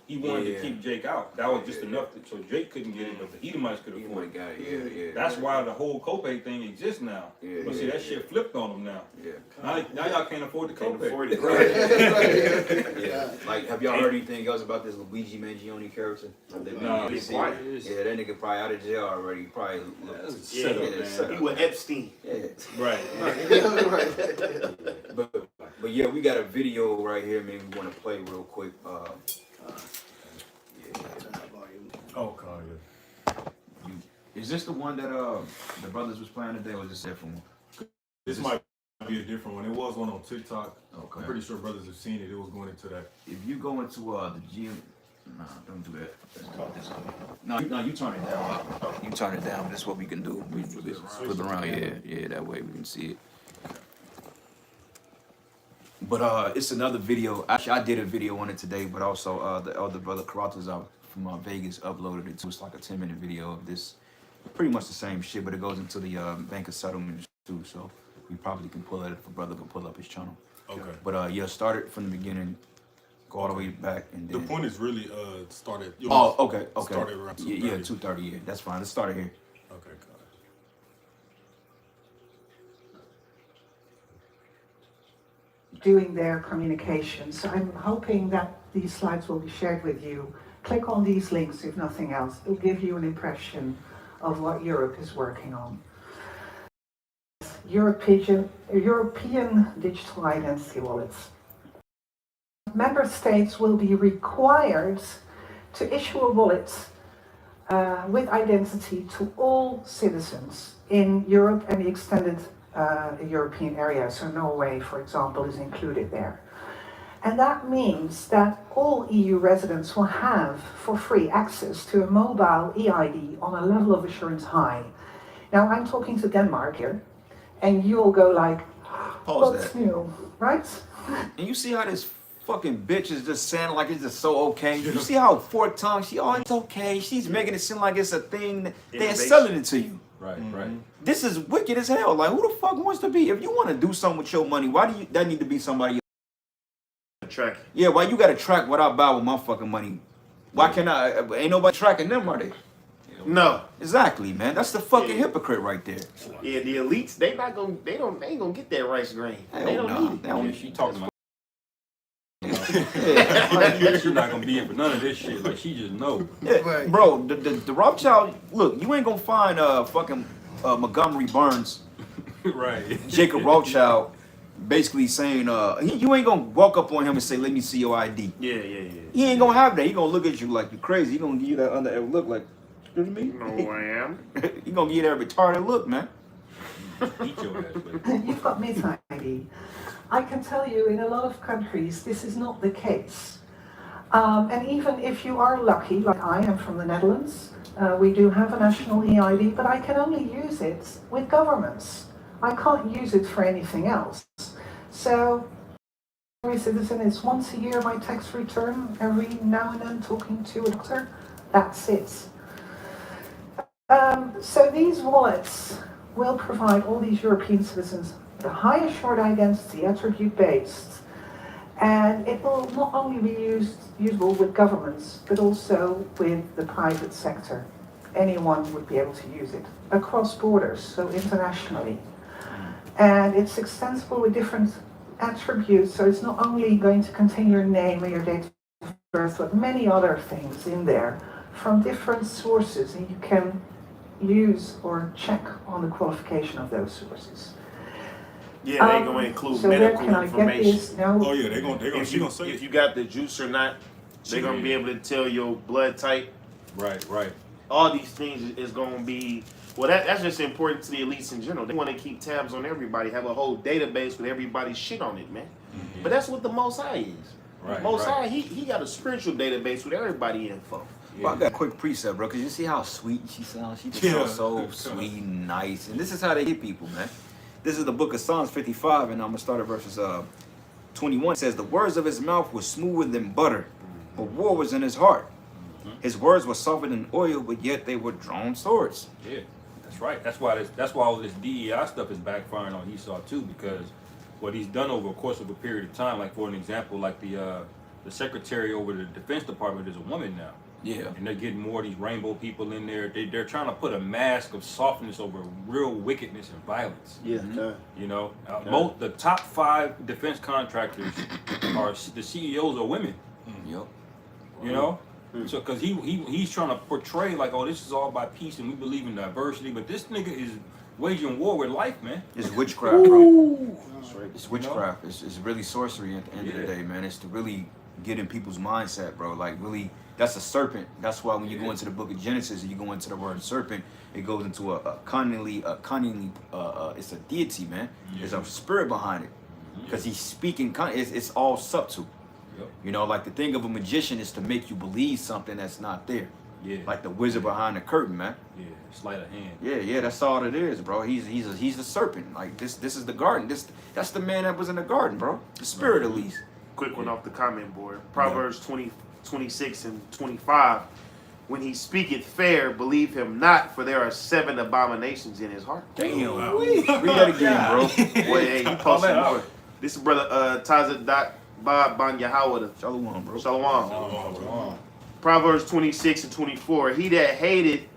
Speaker 4: he wanted to keep Jake out. That was just enough, so Jake couldn't get it, but the Edomites could
Speaker 1: Oh
Speaker 4: afford
Speaker 1: my
Speaker 4: it.
Speaker 1: God, yeah.
Speaker 4: That's why the whole copay thing exists now.
Speaker 1: Yeah,
Speaker 4: But see,
Speaker 1: yeah,
Speaker 4: that shit flipped on them now.
Speaker 1: Yeah.
Speaker 4: Now y'all can't afford the
Speaker 5: Can't
Speaker 4: copay.
Speaker 5: afford it.
Speaker 1: Yeah. Like, have y'all heard anything else about this Luigi Mangione character?
Speaker 4: Nah,
Speaker 5: It's
Speaker 1: Yeah,
Speaker 5: quiet.
Speaker 1: that nigga probably out of jail already. Probably.
Speaker 4: That's
Speaker 5: Yeah,
Speaker 4: set up,
Speaker 1: yeah,
Speaker 4: man.
Speaker 1: set
Speaker 5: He
Speaker 1: up.
Speaker 5: was Epstein.
Speaker 1: Yeah.
Speaker 4: Right.
Speaker 1: But yeah, we got a video right here. Maybe we want to play real quick.
Speaker 6: Oh, God, yeah. Is this the one that the brothers was playing today, or is this a different one?
Speaker 2: This might be a different one. It was one on TikTok.
Speaker 6: Okay.
Speaker 2: I'm pretty sure brothers have seen it. It was going into that.
Speaker 6: If you go into the gym, nah, don't do that. Let's go this way. No, you turn it down. You turn it down. That's what we can do. We flip it around. Yeah, that way we can see it. But it's another video. Actually, I did a video on it today, but also the elder brother Karatas out from Vegas uploaded it too. It's like a 10-minute video of this, pretty much the same shit, but it goes into the bank of settlements too. So we probably can pull it if a brother can pull up his channel.
Speaker 2: Okay.
Speaker 6: But yeah, start it from the beginning, go all the way back, and
Speaker 2: The
Speaker 6: then.
Speaker 2: point is really started.
Speaker 6: Oh, okay.
Speaker 2: Started around
Speaker 6: Yeah,
Speaker 2: 2:30.
Speaker 6: 2:30. Yeah, that's fine. Let's start it here.
Speaker 2: Okay, got it.
Speaker 8: doing their communication. So I'm hoping that these slides will be shared with you. Click on these links if nothing else. It'll give you an impression of what Europe is working on. European digital identity wallets. Member states will be required to issue a wallet with identity to all citizens in Europe and the extended European area. So Norway, for example, is included there. And that means that all EU residents will have for free access to a mobile EID on a level of assurance high. Now I'm talking to Denmark here, and you'll go like,
Speaker 6: Pause
Speaker 8: what's
Speaker 6: that.
Speaker 8: new, right?
Speaker 6: And you see how this fucking bitch is just saying like it's just so okay. You see how fork tongue she, oh, it's okay. She's making it seem like it's a thing. They're
Speaker 5: Innovation.
Speaker 6: selling it to you.
Speaker 4: Right, right.
Speaker 6: This is wicked as hell. Like, who the fuck wants to be? If you want to do something with your money, why do you? That need to be somebody else.
Speaker 5: Track.
Speaker 6: Yeah, why you gotta track what I buy with my fucking money? Why can't I? Ain't nobody tracking them, are they?
Speaker 5: No.
Speaker 6: Exactly, man. That's the fucking hypocrite right there.
Speaker 5: Yeah, the elites, they ain't gonna get that rice grain.
Speaker 6: Hell
Speaker 5: They don't
Speaker 6: nah.
Speaker 5: need it.
Speaker 6: They don't-
Speaker 4: Yeah, she talking about.
Speaker 6: Yeah.
Speaker 4: She's not gonna be in for none of this shit. Like she just know.
Speaker 6: Yeah,
Speaker 3: Right.
Speaker 6: bro, the Rothschild, look, you ain't gonna find fucking Montgomery Burns,
Speaker 4: Right.
Speaker 6: Jacob Rothschild, basically saying you ain't gonna walk up on him and say, let me see your ID.
Speaker 5: Yeah.
Speaker 6: He ain't gonna have that. He gonna look at you like you're crazy. He gonna give you that under look like, excuse me?
Speaker 5: No, I am.
Speaker 6: He gonna give you that retarded look, man.
Speaker 4: Eat your ass, baby.
Speaker 8: You've got Miss ID. I can tell you in a lot of countries this is not the case. And even if you are lucky, like I am from the Netherlands, we do have a national EID, but I can only use it with governments. I can't use it for anything else. So every citizen is once a year my tax return, every now and then talking to a doctor. That's it. So these wallets will provide all these European citizens the high assured identity, attribute-based, and it will not only be usable with governments, but also with the private sector. anyone would be able to use it across borders, so internationally. And it's extensible with different attributes, so it's not only going to contain your name and your date of birth, but many other things in there from different sources, and you can use or check on the qualification of those sources.
Speaker 5: Yeah, they gonna include
Speaker 8: so where
Speaker 5: medical
Speaker 8: can I get
Speaker 5: information.
Speaker 8: this? No.
Speaker 2: Oh yeah,
Speaker 5: If
Speaker 2: she gonna say
Speaker 5: if
Speaker 2: it.
Speaker 5: you got the juice or not, they're gonna be able to tell your blood type.
Speaker 4: Right.
Speaker 5: All these things is gonna be well. That's just important to the elites in general. They want to keep tabs on everybody, have a whole database with everybody's shit on it, man. But that's what the Most High is.
Speaker 4: Right,
Speaker 5: Most
Speaker 4: right.
Speaker 5: High, he got a spiritual database with everybody info.
Speaker 6: Well, I got a quick precept, bro, because you see how sweet she sounds? She just
Speaker 2: Yeah.
Speaker 6: sounds so sweet and nice. And this is how they get people, man. This is the book of Psalms 55, and I'm going to start at verses 21. It says, the words of his mouth were smoother than butter, but war was in his heart. His words were softer than oil, but yet they were drawn swords.
Speaker 4: Yeah, that's right. That's why all this DEI stuff is backfiring on Esau too, because what he's done over a course of a period of time, like for an example, like the secretary over the Defense Department is a woman now.
Speaker 6: Yeah.
Speaker 4: And they're getting more of these rainbow people in there. They're trying to put a mask of softness over real wickedness and violence.
Speaker 5: Yeah.
Speaker 4: You know, the top 5 defense contractors are the CEOs are women.
Speaker 6: Yep.
Speaker 4: You know, so because he's trying to portray like, oh, this is all by peace and we believe in diversity, but this nigga is waging war with life, man.
Speaker 6: It's witchcraft, bro.
Speaker 5: That's right.
Speaker 6: It's witchcraft. It's really sorcery at the end of the day, man. It's to really get in people's mindset, bro. Like, really, that's a serpent. That's why when you go into the book of Genesis and you go into the word serpent, it goes into a cunningly, it's a deity, man. There's a spirit behind it. Because he's speaking, it's all subtle.
Speaker 4: Yep.
Speaker 6: You know, like the thing of a magician is to make you believe something that's not there.
Speaker 4: Yeah.
Speaker 6: Like the wizard behind the curtain, man.
Speaker 4: Yeah, sleight of hand.
Speaker 6: Yeah, that's all it is, bro. He's a serpent. Like this is the garden. That's the man that was in the garden, bro. The spirit, at least.
Speaker 5: Quick one off the comment board. Proverbs 20:26 and 25. When he speaketh fair, believe him not, for there are 7 abominations in his heart.
Speaker 6: Damn. Read that again, bro.
Speaker 5: Boy, hey, he posted more. This is brother Taza Bob Ban Yahweh.
Speaker 6: Shalom, bro.
Speaker 5: Shalom. Proverbs 26 and 24. He that hated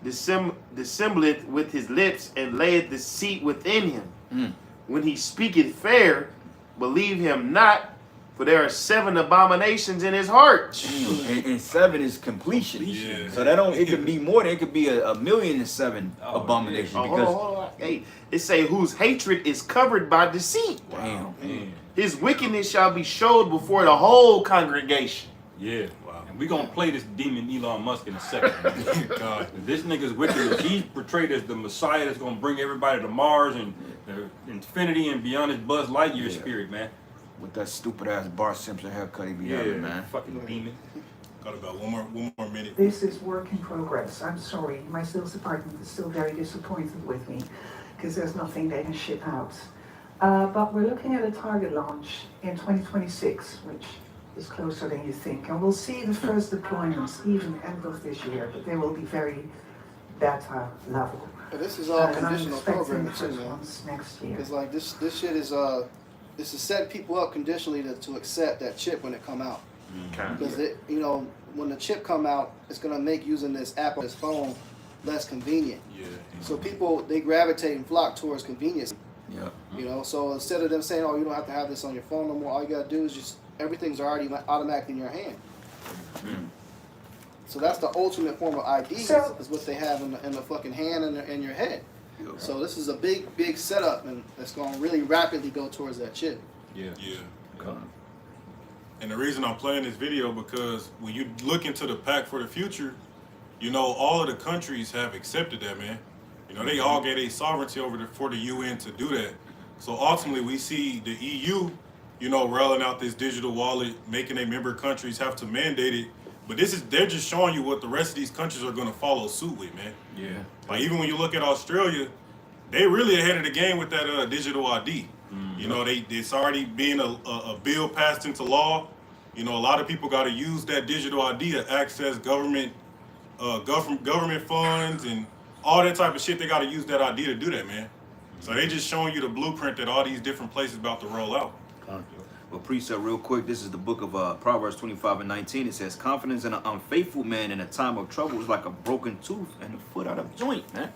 Speaker 5: dissembleth with his lips and layeth deceit within him. When he speaketh fair, believe him not, for there are 7 abominations in his heart.
Speaker 6: And 7 is completion.
Speaker 2: Yeah.
Speaker 6: So that don't. It could be more than it could be a million and 7 abominations.
Speaker 5: Oh,
Speaker 6: Because
Speaker 5: hold on. Hey, it say whose hatred is covered by deceit.
Speaker 6: damn.
Speaker 4: Man.
Speaker 5: His wickedness shall be showed before the whole congregation.
Speaker 4: Yeah. Wow. And we're gonna play this demon Elon Musk in a second. Man.
Speaker 2: God.
Speaker 4: This nigga's wickedness, he's portrayed as the Messiah that's gonna bring everybody to Mars and infinity and beyond his Buzz Lightyear spirit, man.
Speaker 6: With that stupid ass Bart Simpson haircut he be having, man.
Speaker 4: Fucking demon.
Speaker 2: Got about one more minute.
Speaker 8: This is work in progress. I'm sorry, my sales department is still very disappointed with me because there's nothing they can ship out. But we're looking at a target launch in 2026, which is closer than you think. And we'll see the first deployments even end of this year, but they will be very beta level.
Speaker 3: But this is all
Speaker 8: And I'm
Speaker 3: conditional
Speaker 8: expecting the
Speaker 3: programming too,
Speaker 8: first
Speaker 3: man.
Speaker 8: ones next year.
Speaker 3: It's like this shit is this is setting people up conditionally to accept that chip when it come out. Because when the chip come out, it's gonna make using this app on this phone less convenient.
Speaker 2: Yeah.
Speaker 3: So people they gravitate and flock towards convenience.
Speaker 6: Yeah.
Speaker 3: So instead of them saying, "Oh, you don't have to have this on your phone no more," all you gotta do is just everything's already automatically in your hand. So that's the ultimate form of ID is what they have in the fucking hand and in your head. So this is a big setup, and it's gonna really rapidly go towards that chip.
Speaker 4: Yeah.
Speaker 2: Yeah. And the reason I'm playing this video because when you look into the pact for the future, all of the countries have accepted that, man. They all gave a sovereignty for the UN to do that. So ultimately, we see the EU, rolling out this digital wallet, making their member countries have to mandate it. But they're just showing you what the rest of these countries are going to follow suit with, man.
Speaker 4: Yeah.
Speaker 2: Like even when you look at Australia, they really ahead of the game with that digital ID. It's already being a bill passed into law. A lot of people got to use that digital ID to access government funds and all that type of shit. They got to use that ID to do that, man. So they just showing you the blueprint that all these different places about to roll out.
Speaker 6: a precept real quick. This is the book of Proverbs 25 and 19. It says, confidence in an unfaithful man in a time of trouble is like a broken tooth and a foot out of joint, man.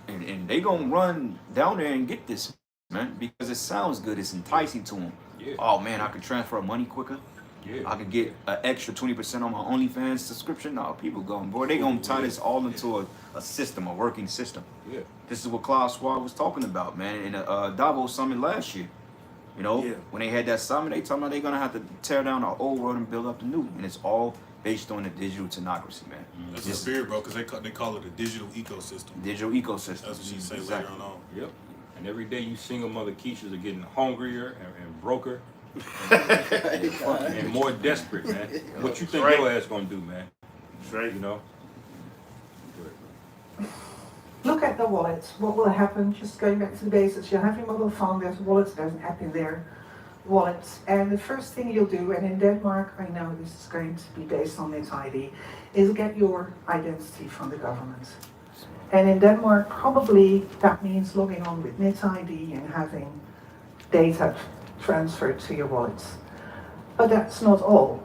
Speaker 6: And they gonna run down there and get this, man, because it sounds good. It's enticing to them.
Speaker 4: Yeah.
Speaker 6: Oh man, I can transfer money quicker.
Speaker 4: Yeah.
Speaker 6: I could get an extra 20% on my OnlyFans subscription. No, people going, boy, they gonna tie this all into a system, a working system.
Speaker 4: Yeah.
Speaker 6: This is what Klaus Schwab was talking about, man, in a Davos summit last year. You know,
Speaker 5: Yeah.
Speaker 6: when they had that summit, they talking about they're gonna have to tear down the old world and build up the new, and it's all based on the digital technocracy, man.
Speaker 2: That's the spirit, bro, because they call it a digital ecosystem.
Speaker 6: Digital ecosystem.
Speaker 2: That's what she say
Speaker 6: Exactly.
Speaker 2: later on.
Speaker 4: Yep. And every day you single mother Keishas are getting hungrier and broker and more desperate, man. What you think
Speaker 5: Right.
Speaker 4: your ass gonna do, man?
Speaker 5: Right.
Speaker 4: You know?
Speaker 8: Look at the wallet. What will happen? Just going back to the basics. You have your mobile phone, there's wallets, there's an app in there. Wallets. And the first thing you'll do, and in Denmark, I know this is going to be based on NetID, is get your identity from the government. And in Denmark, probably that means logging on with NetID and having data transferred to your wallets. But that's not all,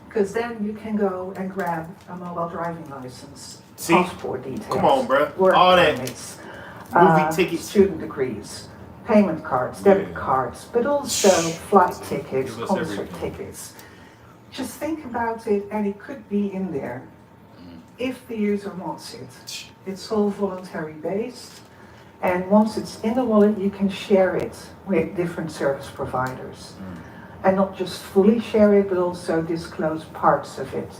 Speaker 8: because then you can go and grab a mobile driving license,
Speaker 5: See?
Speaker 8: passport details,
Speaker 5: Come on, bruh.
Speaker 8: work
Speaker 5: All that.
Speaker 8: permits,
Speaker 5: Movie tickets.
Speaker 8: student degrees, payment cards, debit
Speaker 4: Yeah.
Speaker 8: cards, but also flight tickets,
Speaker 4: Give us
Speaker 8: concert
Speaker 4: everything.
Speaker 8: tickets. Just think about it, and it could be in there if the user wants it. It's all voluntary based, and once it's in the wallet, you can share it with different service providers. And not just fully share it, but also disclose parts of it.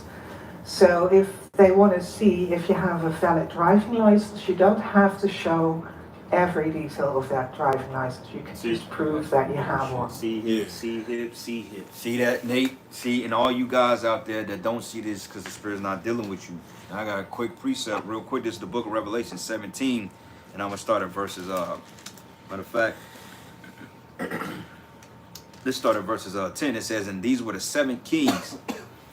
Speaker 8: So if they want to see if you have a valid driving license, you don't have to show every detail of that driving license. You can just prove that you have one.
Speaker 5: See hip, see hip, see hip.
Speaker 6: See that, Nate? See, and all you guys out there that don't see this because the Spirit's not dealing with you. I got a quick precept, real quick. This is the book of Revelation 17, and I'm going to start at verses, matter of fact, let's start at verses 10. It says, and these were the 7 kings.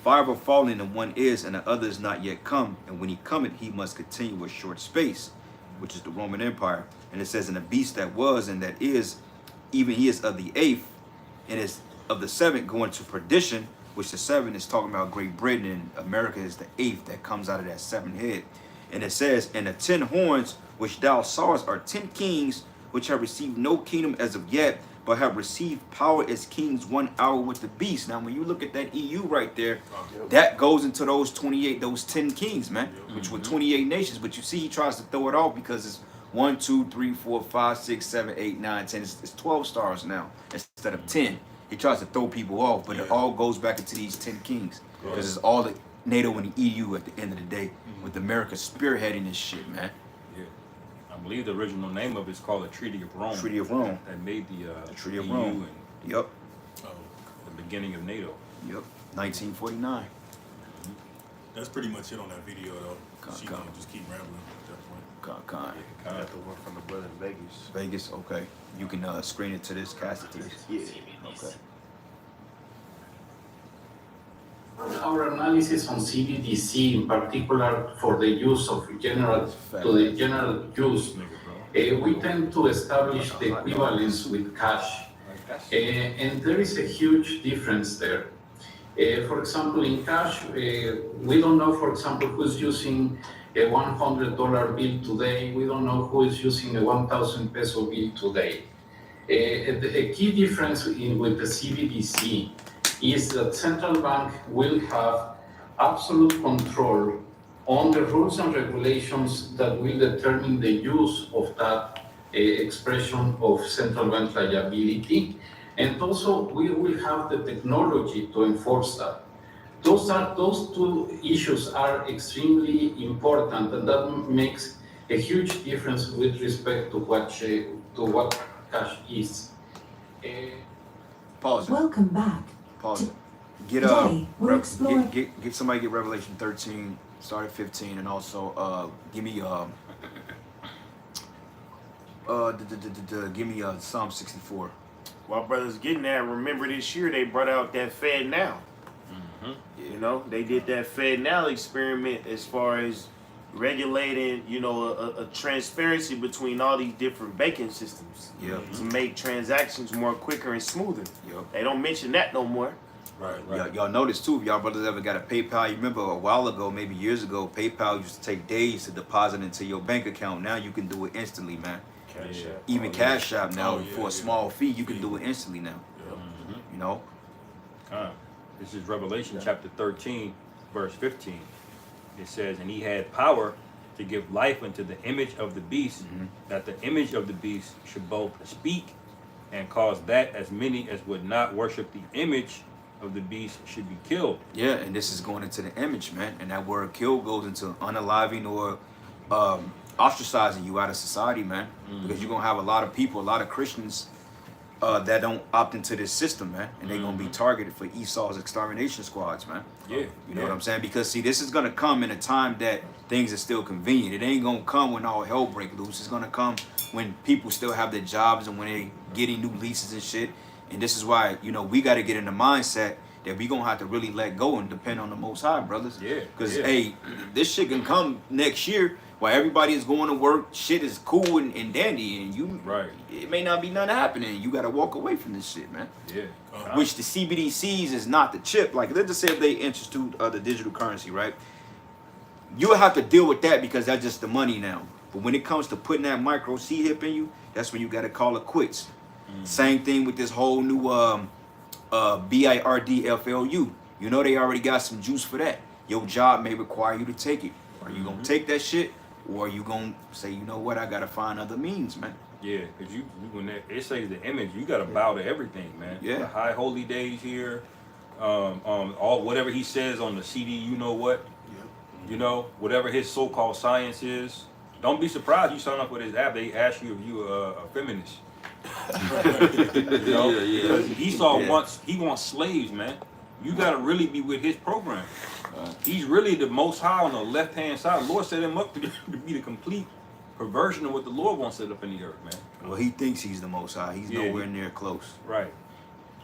Speaker 6: 5 are fallen, and 1 is, and the other is not yet come. And when he cometh, he must continue a short space, which is the Roman Empire. And it says, and the beast that was and that is, even he is of the 8th, and is of the 7th going to perdition, which the 7 is talking about Great Britain, and America is the 8th that comes out of that 7th head. And it says, and the 10 horns which thou sawest are 10 kings, which have received no kingdom as of yet, but have received power as kings 1 hour with the beast. Now, when you look at that EU right there, that goes into those 28, those 10 kings, man, which were 28 nations. But you see, he tries to throw it off because it's 1, 2, 3, 4, 5, 6, 7, 8, 9, 10. It's 12 stars now instead of 10. He tries to throw people off, but it all goes back into these 10 kings because it's all the NATO and the EU at the end of the day, with America spearheading this shit, man.
Speaker 4: Yeah. I believe the original name of it's called the Treaty of Rome.
Speaker 6: Treaty of Rome.
Speaker 4: That made the
Speaker 6: Treaty of
Speaker 4: EU
Speaker 6: Rome.
Speaker 4: and
Speaker 6: Yep.
Speaker 4: the beginning of NATO.
Speaker 6: Yep. 1949.
Speaker 2: That's pretty much it on that video, though. She
Speaker 6: Con.
Speaker 2: gonna just keep rambling at that point.
Speaker 6: Con.
Speaker 5: I got the one from the brother in Vegas.
Speaker 6: Vegas, okay. You can screen it to this cassette.
Speaker 5: Yeah.
Speaker 6: Okay.
Speaker 9: Our analysis on CBDC, in particular for the use of general to the general use, we tend to establish the equivalence with cash, and there is a huge difference there. For example, in cash, we don't know, for example, who's using a $100 bill today. We don't know who is using a 1,000 peso bill today. A key difference with the CBDC is that central bank will have absolute control on the rules and regulations that will determine the use of that expression of central bank liability. And also we will have the technology to enforce that. Those two issues are extremely important, and that makes a huge difference with respect to what cash is.
Speaker 6: Pause it.
Speaker 10: Welcome back.
Speaker 6: Pause it. Get
Speaker 10: Today, we're exploring-
Speaker 6: get somebody get Revelation 13, start at 15, and also give me Psalm 64.
Speaker 5: While brothers getting that, remember this year they brought out that Fed Now. You know, they did that Fed Now experiment as far as regulating, you know, a transparency between all these different banking systems
Speaker 6: Yep.
Speaker 5: to make transactions more quicker and smoother.
Speaker 6: Yep.
Speaker 5: They don't mention that no more.
Speaker 2: Right.
Speaker 6: Y'all notice too, if y'all brothers ever got a PayPal, you remember a while ago, maybe years ago, PayPal used to take days to deposit into your bank account. Now you can do it instantly, man.
Speaker 5: Cash App.
Speaker 6: Even Cash App now,
Speaker 2: Oh, yeah,
Speaker 6: for a
Speaker 2: yeah.
Speaker 6: small fee, you can do it instantly now. You know?
Speaker 4: This is Revelation chapter 13, verse 15. It says, and he had power to give life unto the image of the beast, that the image of the beast should both speak and cause that as many as would not worship the image of the beast should be killed.
Speaker 6: Yeah, and this is going into the image, man. And that word kill goes into unaliving or ostracizing you out of society, man. Because you're going to have a lot of people, a lot of Christians that don't opt into this system, man. And they're going to be targeted for Esau's extermination squads, man.
Speaker 4: Yeah.
Speaker 6: You know what I'm saying? Because, see, this is going to come in a time that things are still convenient. It ain't going to come when all hell break loose. It's going to come when people still have their jobs and when they getting new leases and shit. And this is why, you know, we got to get in the mindset that we going to have to really let go and depend on the Most High, brothers.
Speaker 4: Yeah,
Speaker 6: Because,
Speaker 4: yeah.
Speaker 6: hey, this shit can come next year while everybody is going to work. Shit is cool and dandy. And you,
Speaker 4: Right.
Speaker 6: it may not be nothing happening. You got to walk away from this shit, man.
Speaker 4: Yeah.
Speaker 6: Which the CBDCs is not the chip. Like, let's just say if they institute the digital currency, right? You'll have to deal with that because that's just the money now. But when it comes to putting that micro C-hip in you, that's when you got to call it quits. Same thing with this whole new BIRDFLU. You know they already got some juice for that. Your job may require you to take it. Are you gonna take that shit, or are you gonna say, you know what, I gotta find other means, man?
Speaker 4: Yeah, because when it says the image, you gotta bow to everything, man.
Speaker 6: Yeah.
Speaker 4: The high holy days here, all whatever he says on the CD, you know what, you know, whatever his so-called science is. Don't be surprised you sign up with his app. They ask you if you a feminist. You know, because Esau wants slaves, man. You gotta really be with his program. He's really the Most High on the left-hand side. The Lord set him up to be the complete perversion of what the Lord wants set up in the earth, man.
Speaker 6: Well, he thinks he's the Most High. He's
Speaker 4: Yeah,
Speaker 6: nowhere near close.
Speaker 4: Right.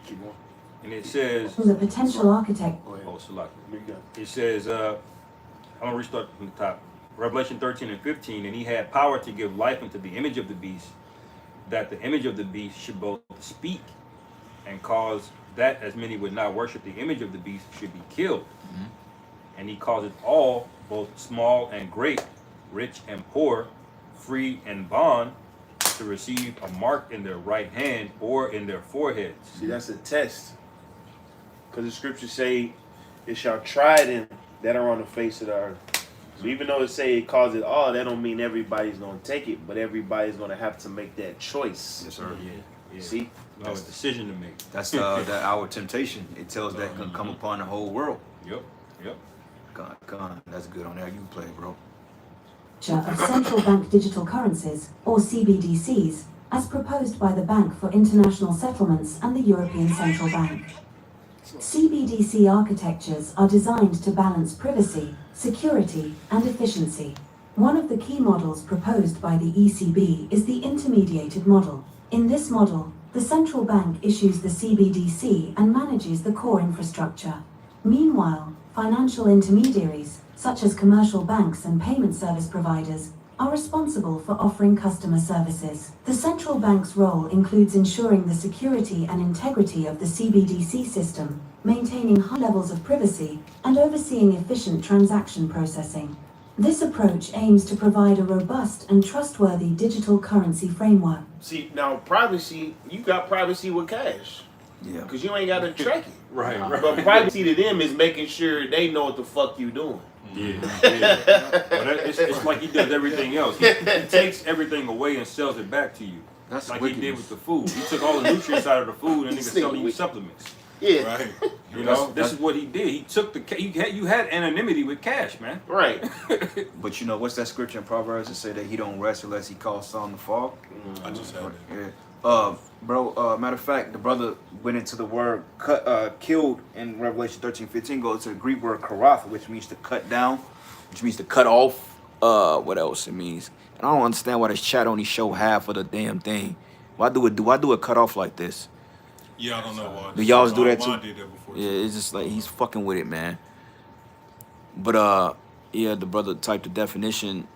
Speaker 5: Keep going.
Speaker 4: And it says,
Speaker 10: The potential architect.
Speaker 5: Go ahead.
Speaker 4: oh, Salaki.
Speaker 5: There you go.
Speaker 4: It says, I'm gonna restart from the top. Revelation 13 and 15, and he had power to give life unto the image of the beast, that the image of the beast should both speak and cause that as many would not worship the image of the beast should be killed. And he causeth all, both small and great, rich and poor, free and bond, to receive a mark in their right hand or in their foreheads.
Speaker 5: See, that's a test. Because the scriptures say, it shall try them that are on the face of the earth. So even though it say it calls it all, that don't mean everybody's going to take it, but everybody's going to have to make that choice.
Speaker 6: Yes, sir.
Speaker 4: Yeah.
Speaker 5: See?
Speaker 4: No, a decision to make.
Speaker 6: That's that our temptation. It tells that can come upon the whole world.
Speaker 4: Yep.
Speaker 6: God, that's good on that. You play, bro.
Speaker 10: Of central bank digital currencies, or CBDCs, as proposed by the Bank for International Settlements and the European Central Bank. CBDC architectures are designed to balance privacy, security, and efficiency. One of the key models proposed by the ECB is the intermediated model. In this model, the central bank issues the CBDC and manages the core infrastructure. Meanwhile, financial intermediaries, such as commercial banks and payment service providers, are responsible for offering customer services. The central bank's role includes ensuring the security and integrity of the CBDC system, maintaining high levels of privacy, and overseeing efficient transaction processing. This approach aims to provide a robust and trustworthy digital currency framework.
Speaker 5: See, now privacy, you got privacy with cash.
Speaker 6: Yeah.
Speaker 5: Because you ain't got to track it.
Speaker 4: Right.
Speaker 5: But privacy to them is making sure they know what the fuck you doing.
Speaker 4: Yeah. Well, it's like he does everything else. He takes everything away and sells it back to you.
Speaker 6: That's
Speaker 4: like
Speaker 6: wickedness.
Speaker 4: he did with the food. He took all the nutrients out of the food and niggas selling you supplements.
Speaker 5: Yeah.
Speaker 2: Right.
Speaker 4: You know, this is what he did. He took you had anonymity with cash, man.
Speaker 5: Right.
Speaker 6: But you know, what's that scripture in Proverbs that say that he don't rest unless he calls sun to fall?
Speaker 2: I just had that.
Speaker 6: Yeah. Bro, matter of fact, the brother went into the word killed in Revelation 13:15, goes to the Greek word karath, which means to cut down, which means to cut off. What else it means? And I don't understand why this chat only show half of the damn thing. Why do it cut off like this?
Speaker 2: Yeah, I don't know why.
Speaker 6: Do y'all do that
Speaker 2: Mine
Speaker 6: too?
Speaker 2: did that before.
Speaker 6: Yeah, it's just like he's fucking with it, man. But Yeah, the brother typed the definition.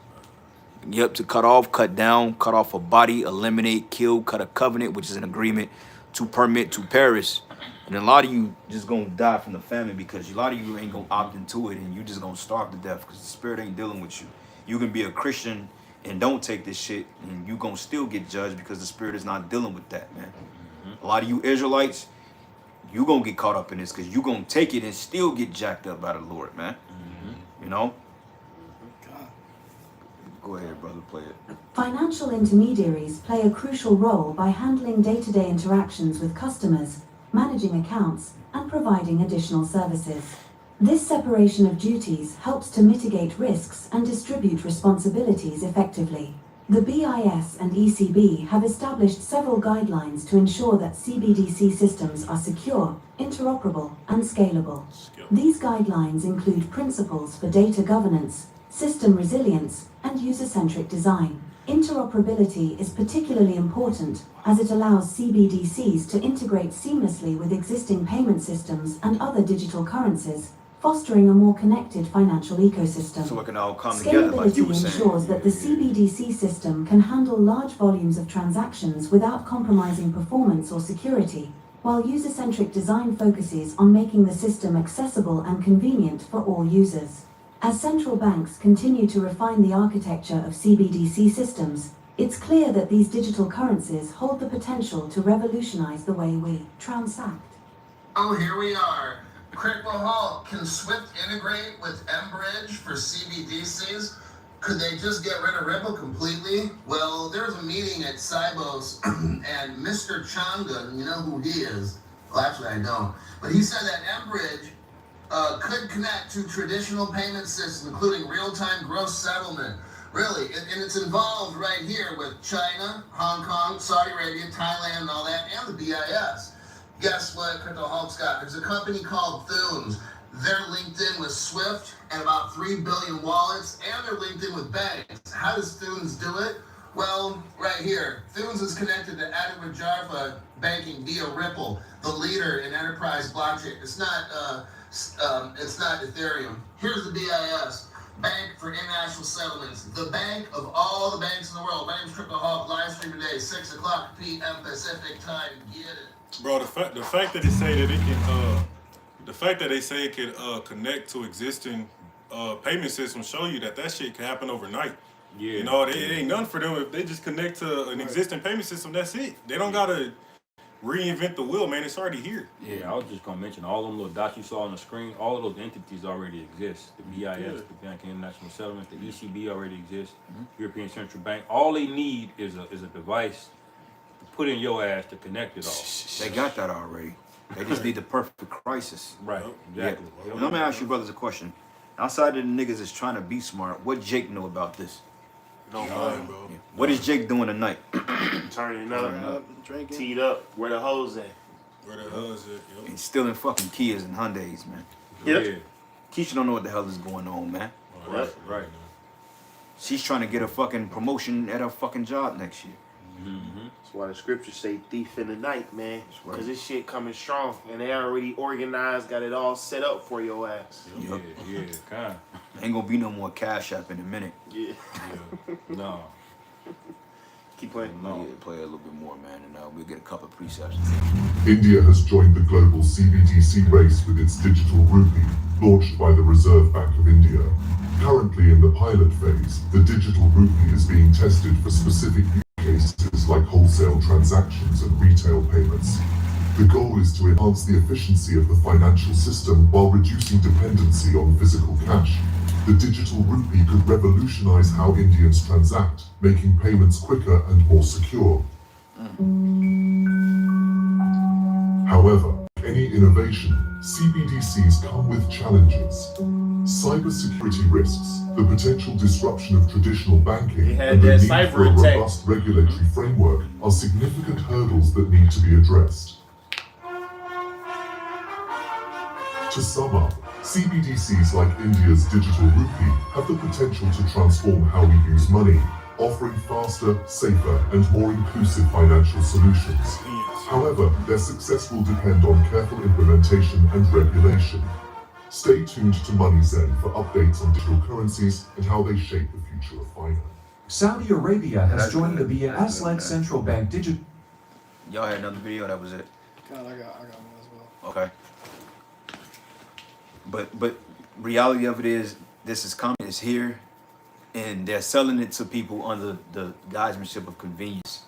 Speaker 6: Yep, to cut off, cut down, cut off a body, eliminate, kill, cut a covenant, which is an agreement, to permit, to perish. And a lot of you just gonna die from the famine because a lot of you ain't gonna opt into it and you just gonna starve to death because the spirit ain't dealing with you. You can be a Christian and don't take this shit and you gonna still get judged because the spirit is not dealing with that, man. A lot of you Israelites, you gonna get caught up in this because you gonna take it and still get jacked up by the Lord, man. You know? Go ahead, brother, play it.
Speaker 10: Financial intermediaries play a crucial role by handling day-to-day interactions with customers, managing accounts, and providing additional services. This separation of duties helps to mitigate risks and distribute responsibilities effectively. The BIS and ECB have established several guidelines to ensure that CBDC systems are secure, interoperable, and scalable. These guidelines include principles for data governance, system resilience, and user-centric design. Interoperability is particularly important as it allows CBDCs to integrate seamlessly with existing payment systems and other digital currencies, fostering a more connected financial ecosystem.
Speaker 6: So it can all come together like you were saying.
Speaker 10: Ensures that the CBDC system can handle large volumes of transactions without compromising performance or security, while user-centric design focuses on making the system accessible and convenient for all users. As central banks continue to refine the architecture of CBDC systems, it's clear that these digital currencies hold the potential to revolutionize the way we transact.
Speaker 11: Oh, here we are. Critical Halt, can Swift integrate with mBridge for CBDCs? Could they just get rid of Ripple completely? Well, there was a meeting at Sibos and Mr. Changa, you know who he is? Well, actually I don't. But he said that mBridge could connect to traditional payment systems, including real-time gross settlement. Really, and it's involved right here with China, Hong Kong, Saudi Arabia, Thailand, and all that, and the BIS. Guess what Crypto Hulk's got? There's a company called Thunes. They're linked in with Swift and about 3 billion wallets, and they're linked in with banks. How does Thunes do it? Well, right here. Thunes is connected to Adawajarfa banking via Ripple, the leader in enterprise blockchain. It's not Ethereum. Here's the BIS, Bank for International Settlements, the bank of all the banks in the world. My name's Crypto Hulk, live stream today, 6 o'clock p.m. Pacific time. Get it.
Speaker 2: Bro, the fact that they say that it can the fact that they say it can connect to existing payment systems show you that shit can happen overnight.
Speaker 4: Yeah.
Speaker 2: You know, it ain't nothing for them if they just connect to an existing payment system. That's it. They don't gotta reinvent the wheel, man. It's already here.
Speaker 4: Yeah, I was just gonna mention all them little dots you saw on the screen. All of those entities already exist. The BIS, the Bank of International Settlements, the ECB already exists. European Central Bank. All they need is a device to put in your ass to connect it all.
Speaker 6: They got that already. They just need the perfect crisis.
Speaker 4: Right. Exactly.
Speaker 6: Yeah. Let me ask you brothers a question. Outside of the niggas is trying to be smart, what Jake know about this?
Speaker 5: No mind, bro.
Speaker 6: Yeah. What is Jake doing tonight?
Speaker 5: Turning up,
Speaker 3: Drinking.
Speaker 5: teed up. Where the hoes at?
Speaker 2: Where the hell is it? Yo?
Speaker 6: He's stealing fucking Kias and Hyundais, man.
Speaker 5: Yep.
Speaker 4: Yeah.
Speaker 6: Keisha don't know what the hell is going on, man.
Speaker 4: Right. Right.
Speaker 6: She's trying to get a fucking promotion at her fucking job next year.
Speaker 5: That's why the scriptures say thief in the night, man.
Speaker 6: That's right.
Speaker 5: Because this shit coming strong. And they already organized, got it all set up for your ass.
Speaker 6: Yup.
Speaker 4: Yeah. Kind.
Speaker 6: Ain't gonna be no more Cash App in a minute.
Speaker 5: Yeah.
Speaker 4: No.
Speaker 5: Keep playing.
Speaker 6: No. Yeah, play a little bit more, man, and we'll get a couple of precepts.
Speaker 12: India has joined the global CBDC race with its digital rupee, launched by the Reserve Bank of India. Currently in the pilot phase, the digital rupee is being tested for specific use cases like wholesale transactions and retail payments. The goal is to enhance the efficiency of the financial system while reducing dependency on physical cash. The digital rupee could revolutionize how Indians transact, making payments quicker and more secure. However, any innovation, CBDCs come with challenges. Cybersecurity risks, the potential disruption of traditional banking, and the need for a robust regulatory framework are significant hurdles that need to be addressed. To sum up, CBDCs like India's digital rupee have the potential to transform how we use money, offering faster, safer, and more inclusive financial solutions. However, their success will depend on careful implementation and regulation. Stay tuned to MoneyZen for updates on digital currencies and how they shape the future of finance.
Speaker 13: Saudi Arabia has
Speaker 6: That's
Speaker 13: joined
Speaker 6: good.
Speaker 13: the
Speaker 6: That's good,
Speaker 13: BIS-led
Speaker 6: man.
Speaker 13: central bank digital.
Speaker 6: Y'all had another video. That was it.
Speaker 3: God, I got one as well.
Speaker 6: Okay. But reality of it is, this is coming. It's here, and they're selling it to people under the guisemanship of convenience.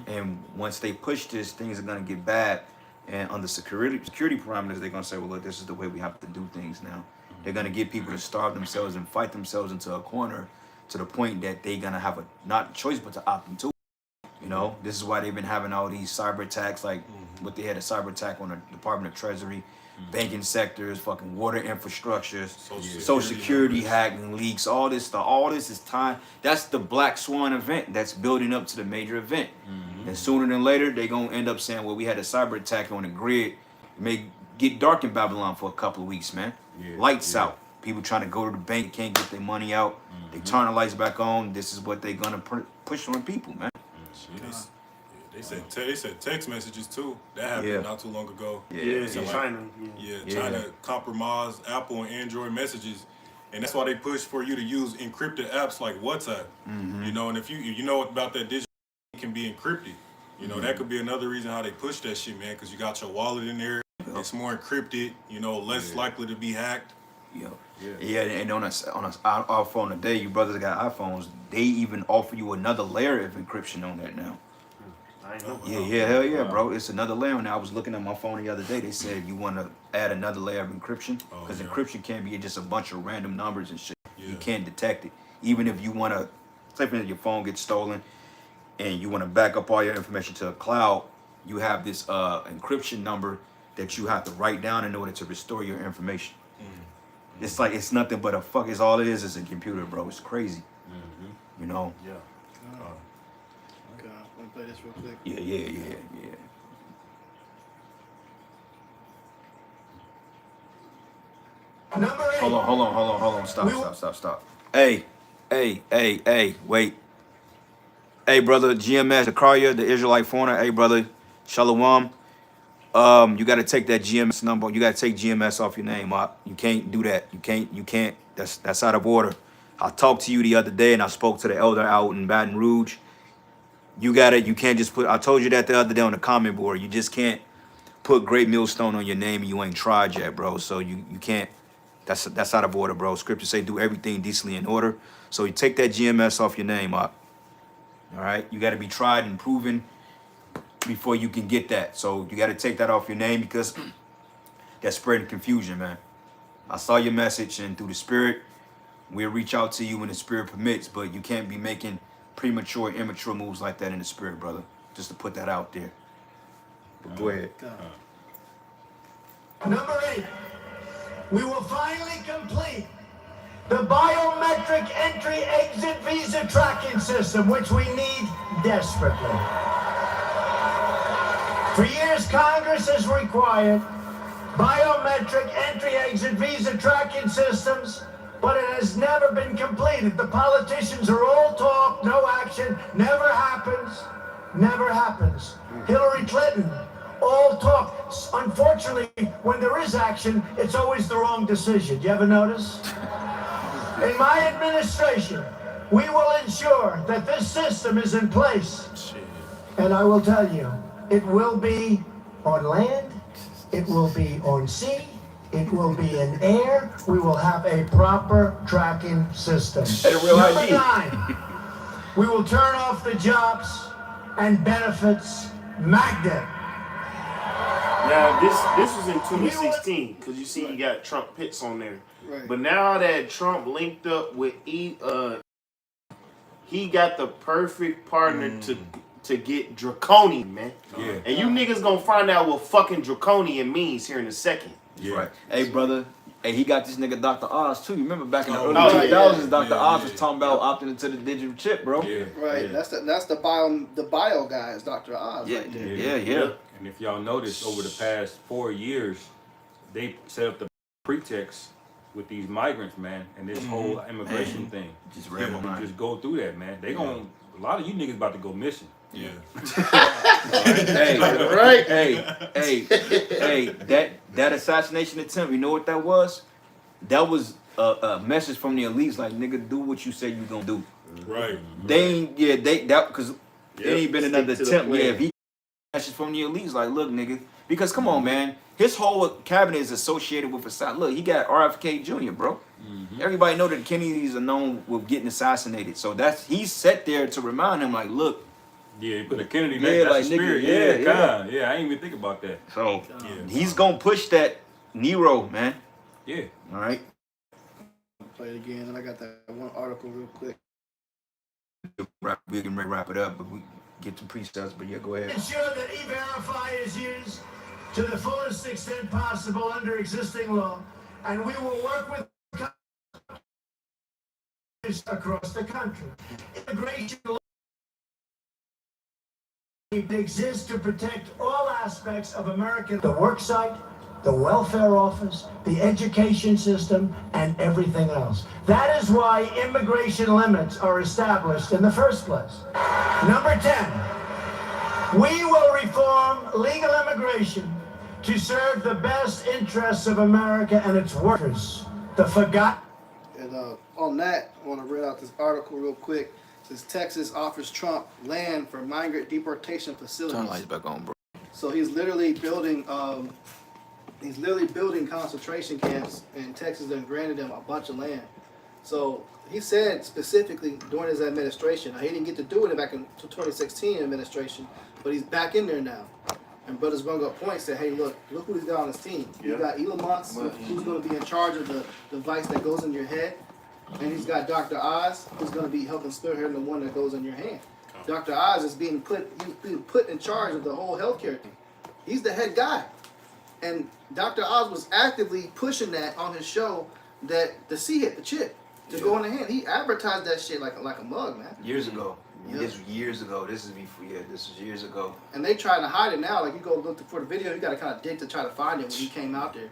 Speaker 6: And once they push this, things are gonna get bad. And under security parameters, they're gonna say, well, look, this is the way we have to do things now. They're gonna get people to starve themselves and fight themselves into a corner to the point that they're gonna have a not a choice but to opt into it. You know, this is why they've been having all these cyber attacks, like what they had a cyber attack on the Department of Treasury, banking sectors, fucking water infrastructures, social security hacking leaks, all this stuff. All this is time. That's the Black Swan event that's building up to the major event. And sooner than later, they're gonna end up saying, well, we had a cyber attack on the grid. It may get dark in Babylon for a couple of weeks, man. Lights out. People trying to go to the bank, can't get their money out. They turn the lights back on. This is what they're gonna push on people, man.
Speaker 2: They said text messages too. That happened not too long ago.
Speaker 5: China.
Speaker 2: China compromised Apple and Android messages, and that's why they push for you to use encrypted apps like WhatsApp. You know, and if you know about that digital can be encrypted. You know, that could be another reason how they push that shit, man, because you got your wallet in there. It's more encrypted, you know, less likely to be hacked.
Speaker 6: Yeah, and on our phone today, you brothers got iPhones, they even offer you another layer of encryption on that now. Hell yeah, bro. It's another layer. And I was looking at my phone the other day. They said you want to add another layer of encryption because encryption can't be just a bunch of random numbers and shit. You can't detect it. Even if you want to, say for instance, your phone gets stolen and you want to back up all your information to a cloud, you have this encryption number that you have to write down in order to restore your information. It's like, it's nothing but a fuck. It's all it is a computer, bro. It's crazy. You know?
Speaker 3: Okay, let me play this real quick.
Speaker 6: Yeah. Hold on. Stop. Hey, wait. Hey, brother, GMS, the Karya, the Israelite fauna. Hey, brother, Shalom. You got to take that GMS number. You got to take GMS off your name. You can't do that. You can't. That's out of order. I talked to you the other day, and I spoke to the elder out in Baton Rouge. You can't just put, I told you that the other day on the comment board. You just can't put Great Millstone on your name and you ain't tried yet, bro. So you can't, that's out of order, bro. Scripture say do everything decently in order. So you take that GMS off your name up. All right? You got to be tried and proven before you can get that. So you got to take that off your name because that's spreading confusion, man. I saw your message, and through the Spirit, we'll reach out to you when the Spirit permits, but you can't be making premature, immature moves like that in the Spirit, brother. Just to put that out there. But go ahead.
Speaker 14: Number 8, we will finally complete the biometric entry-exit visa tracking system, which we need desperately. For years, Congress has required biometric entry-exit visa tracking systems, but it has never been completed. The politicians are all talk, no action, never happens. Hillary Clinton, all talk. Unfortunately, when there is action, it's always the wrong decision. You ever notice? In my administration, we will ensure that this system is in place. And I will tell you, it will be on land, it will be on sea, it will be in air. We will have a proper tracking system. Number 9, we will turn off the jobs and benefits magnet.
Speaker 5: Now, this was in 2016, because you see you got Trump pits on there.
Speaker 3: Right.
Speaker 5: But now that Trump linked up with he got the perfect partner to get draconian, man.
Speaker 6: Yeah.
Speaker 5: And you niggas gonna find out what fucking draconian means here in a second.
Speaker 6: Right. Hey, brother. Hey, he got this nigga Dr. Oz too. You remember back in the early
Speaker 5: yeah.
Speaker 6: 2000s, Dr. Oz was talking about opting into the digital chip, bro.
Speaker 3: Right. That's the bio guys, Dr. Oz.
Speaker 6: Yeah.
Speaker 3: Right there.
Speaker 6: Yeah.
Speaker 4: And if y'all notice, over the past 4 years, they set up the pretext with these migrants, man, and this whole immigration thing.
Speaker 6: Just
Speaker 4: People can just go through that, man. They gon' a lot of you niggas about to go missing.
Speaker 2: Yeah.
Speaker 6: Hey, that assassination attempt, you know what that was? that was a message from the elites, like, nigga, do what you say you gonna do.
Speaker 2: Right.
Speaker 6: They ain't, yeah, because there ain't been
Speaker 5: Stick
Speaker 6: another
Speaker 5: to the
Speaker 6: attempt. Yeah,
Speaker 5: plan.
Speaker 6: if he message from the elites, like, look, nigga, because come on, man, his whole cabinet is associated with Assad. Look, he got RFK Jr., bro. Everybody know that the Kennedys are known with getting assassinated, so he's set there to remind him, like, look.
Speaker 4: Yeah, he put a Kennedy
Speaker 6: Yeah,
Speaker 4: neck. That's
Speaker 6: like,
Speaker 4: the
Speaker 6: nigga,
Speaker 4: spirit.
Speaker 6: yeah.
Speaker 4: Yeah, I ain't even think about that.
Speaker 6: So
Speaker 2: Yeah.
Speaker 6: he's gonna push that Nero, man.
Speaker 4: Yeah.
Speaker 6: All right.
Speaker 3: Play it again, and I got that one article real quick.
Speaker 6: We can wrap it up, but we get some precepts. But yeah, go ahead.
Speaker 14: Ensure that E-Verify is used to the fullest extent possible under existing law, and we will work with countries across the country. Immigration law exists to protect all aspects of American, the work site, the welfare office, the education system, and everything else. That is why immigration limits are established in the first place. Number 10, we will reform legal immigration to serve the best interests of America and its workers. The forgotten.
Speaker 3: And on that, I want to read out this article real quick. It says Texas offers Trump land for migrant deportation facilities.
Speaker 6: Turn the lights back on, bro.
Speaker 3: So he's literally building concentration camps in Texas and granted them a bunch of land. So he said specifically during his administration, now he didn't get to do it back in 2016 administration, but he's back in there now. And Brothers Run Up Point said, hey, look who he's got on his team. You got Elon Musk, who's going to be in charge of the device that goes in your head. And he's got Dr. Oz, who's going to be helping spearhead the one that goes in your hand. Dr. Oz is being put in charge of the whole healthcare thing. He's the head guy. And Dr. Oz was actively pushing that on his show, that the C-hit, the chip, to go in the hand. He advertised that shit like a mug, man.
Speaker 6: Years ago.
Speaker 3: Yeah.
Speaker 6: This was years ago. This was years ago.
Speaker 3: And they trying to hide it now. Like, you go look for the video, you got to kind of dig to try to find it when he came out there.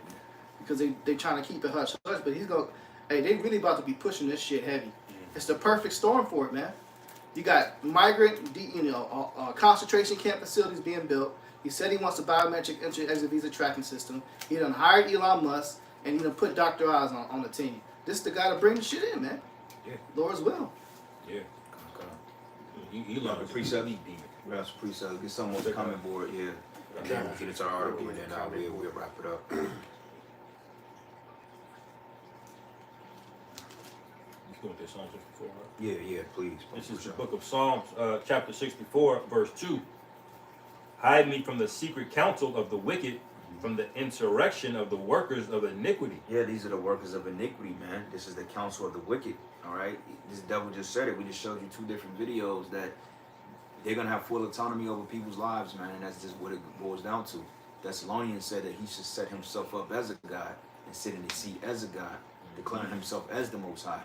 Speaker 3: Because they trying to keep it hush hush. But he's going, hey, they really about to be pushing this shit heavy. It's the perfect storm for it, man. You got migrant, concentration camp facilities being built. He said he wants a biometric entry exit visa tracking system. He done hired Elon Musk, and he done put Dr. Oz on the team. This is the guy to bring the shit in, man.
Speaker 4: Yeah.
Speaker 3: Lord's will.
Speaker 4: Yeah. He love the
Speaker 6: precept.
Speaker 4: demon.
Speaker 6: Grab some precepts. Get some on the comment board, yeah. And then we'll get into our article, and then we'll wrap it up.
Speaker 4: With this Psalm 64, right?
Speaker 6: Yeah, please.
Speaker 4: This is the book of Psalms, chapter 64, verse 2. Hide me from the secret counsel of the wicked, from the insurrection of the workers of iniquity.
Speaker 6: Yeah, these are the workers of iniquity, man. This is the counsel of the wicked, all right? This devil just said it. We just showed you 2 different videos that they're going to have full autonomy over people's lives, man, and that's just what it boils down to. Thessalonians said that he should set himself up as a God and sit in the seat as a God, declaring himself as the Most High.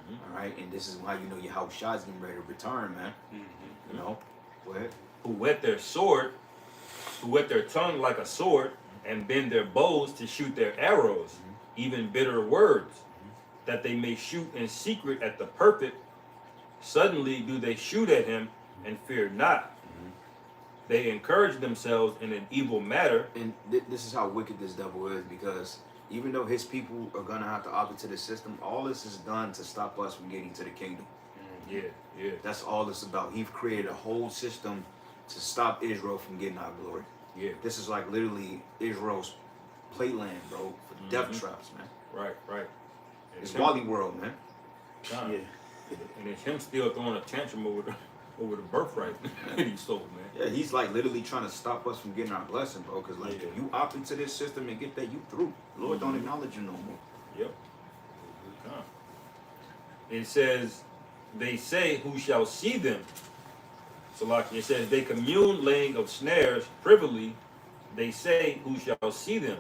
Speaker 6: All right, and this is why you know Yahweh Shai is getting ready to return, man. You know, go ahead.
Speaker 4: Who whet their tongue like a sword, and bend their bows to shoot their arrows, even bitter words, that they may shoot in secret at the perfect. Suddenly do they shoot at him, and fear not. They encourage themselves in an evil matter.
Speaker 6: And this is how wicked this devil is, because even though his people are going to have to opt into the system, all this is done to stop us from getting to the kingdom.
Speaker 4: Yeah.
Speaker 6: That's all it's about. He's created a whole system to stop Israel from getting our glory.
Speaker 4: Yeah.
Speaker 6: This is like literally Israel's playland, bro, for death traps, man.
Speaker 4: Right.
Speaker 6: It's Wally World, man.
Speaker 4: Yeah. And it's him still throwing a tantrum over the birthright that he stole, man.
Speaker 6: Yeah, he's like literally trying to stop us from getting our blessing, bro. Because like if you opt into this system and get that, you through. Lord don't acknowledge you no more.
Speaker 4: Yep. It says, they say, who shall see them? So like it says, they commune laying of snares privily. They say, who shall see them?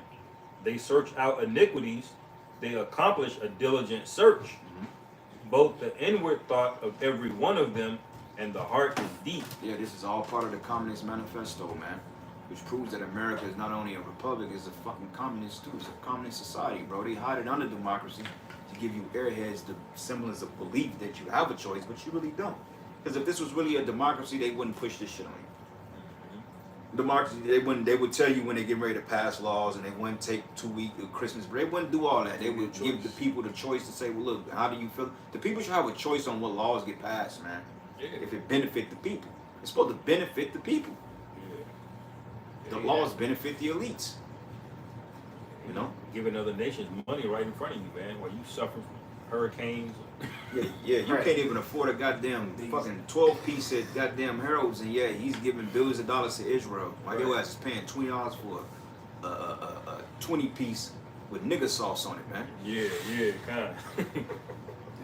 Speaker 4: They search out iniquities. They accomplish a diligent search. Both the inward thought of every one of them and the heart is deep.
Speaker 6: Yeah, this is all part of the Communist Manifesto, man. Which proves that America is not only a republic, it's a fucking communist too. It's a communist society, bro. They hide it under democracy to give you airheads the semblance of belief that you have a choice, but you really don't. Because if this was really a democracy, they wouldn't push this shit on you. Democracy, they would tell you when they get ready to pass laws, and they wouldn't take 2 week Christmas break. They wouldn't do all that. They would give the people the choice to say, well, look, how do you feel? The people should have a choice on what laws get passed, man.
Speaker 4: Yeah.
Speaker 6: If it benefit the people, it's supposed to benefit the people.
Speaker 4: Yeah.
Speaker 6: The laws benefit the elites. You know?
Speaker 4: Giving other nations money right in front of you, man, while you suffer from hurricanes.
Speaker 6: Yeah, you can't even afford a goddamn fucking 12-piece at goddamn Harold's, and yeah, he's giving billions of dollars to Israel. While your ass is paying $20 for a 20-piece with nigga sauce on it, man.
Speaker 4: Yeah, kind of.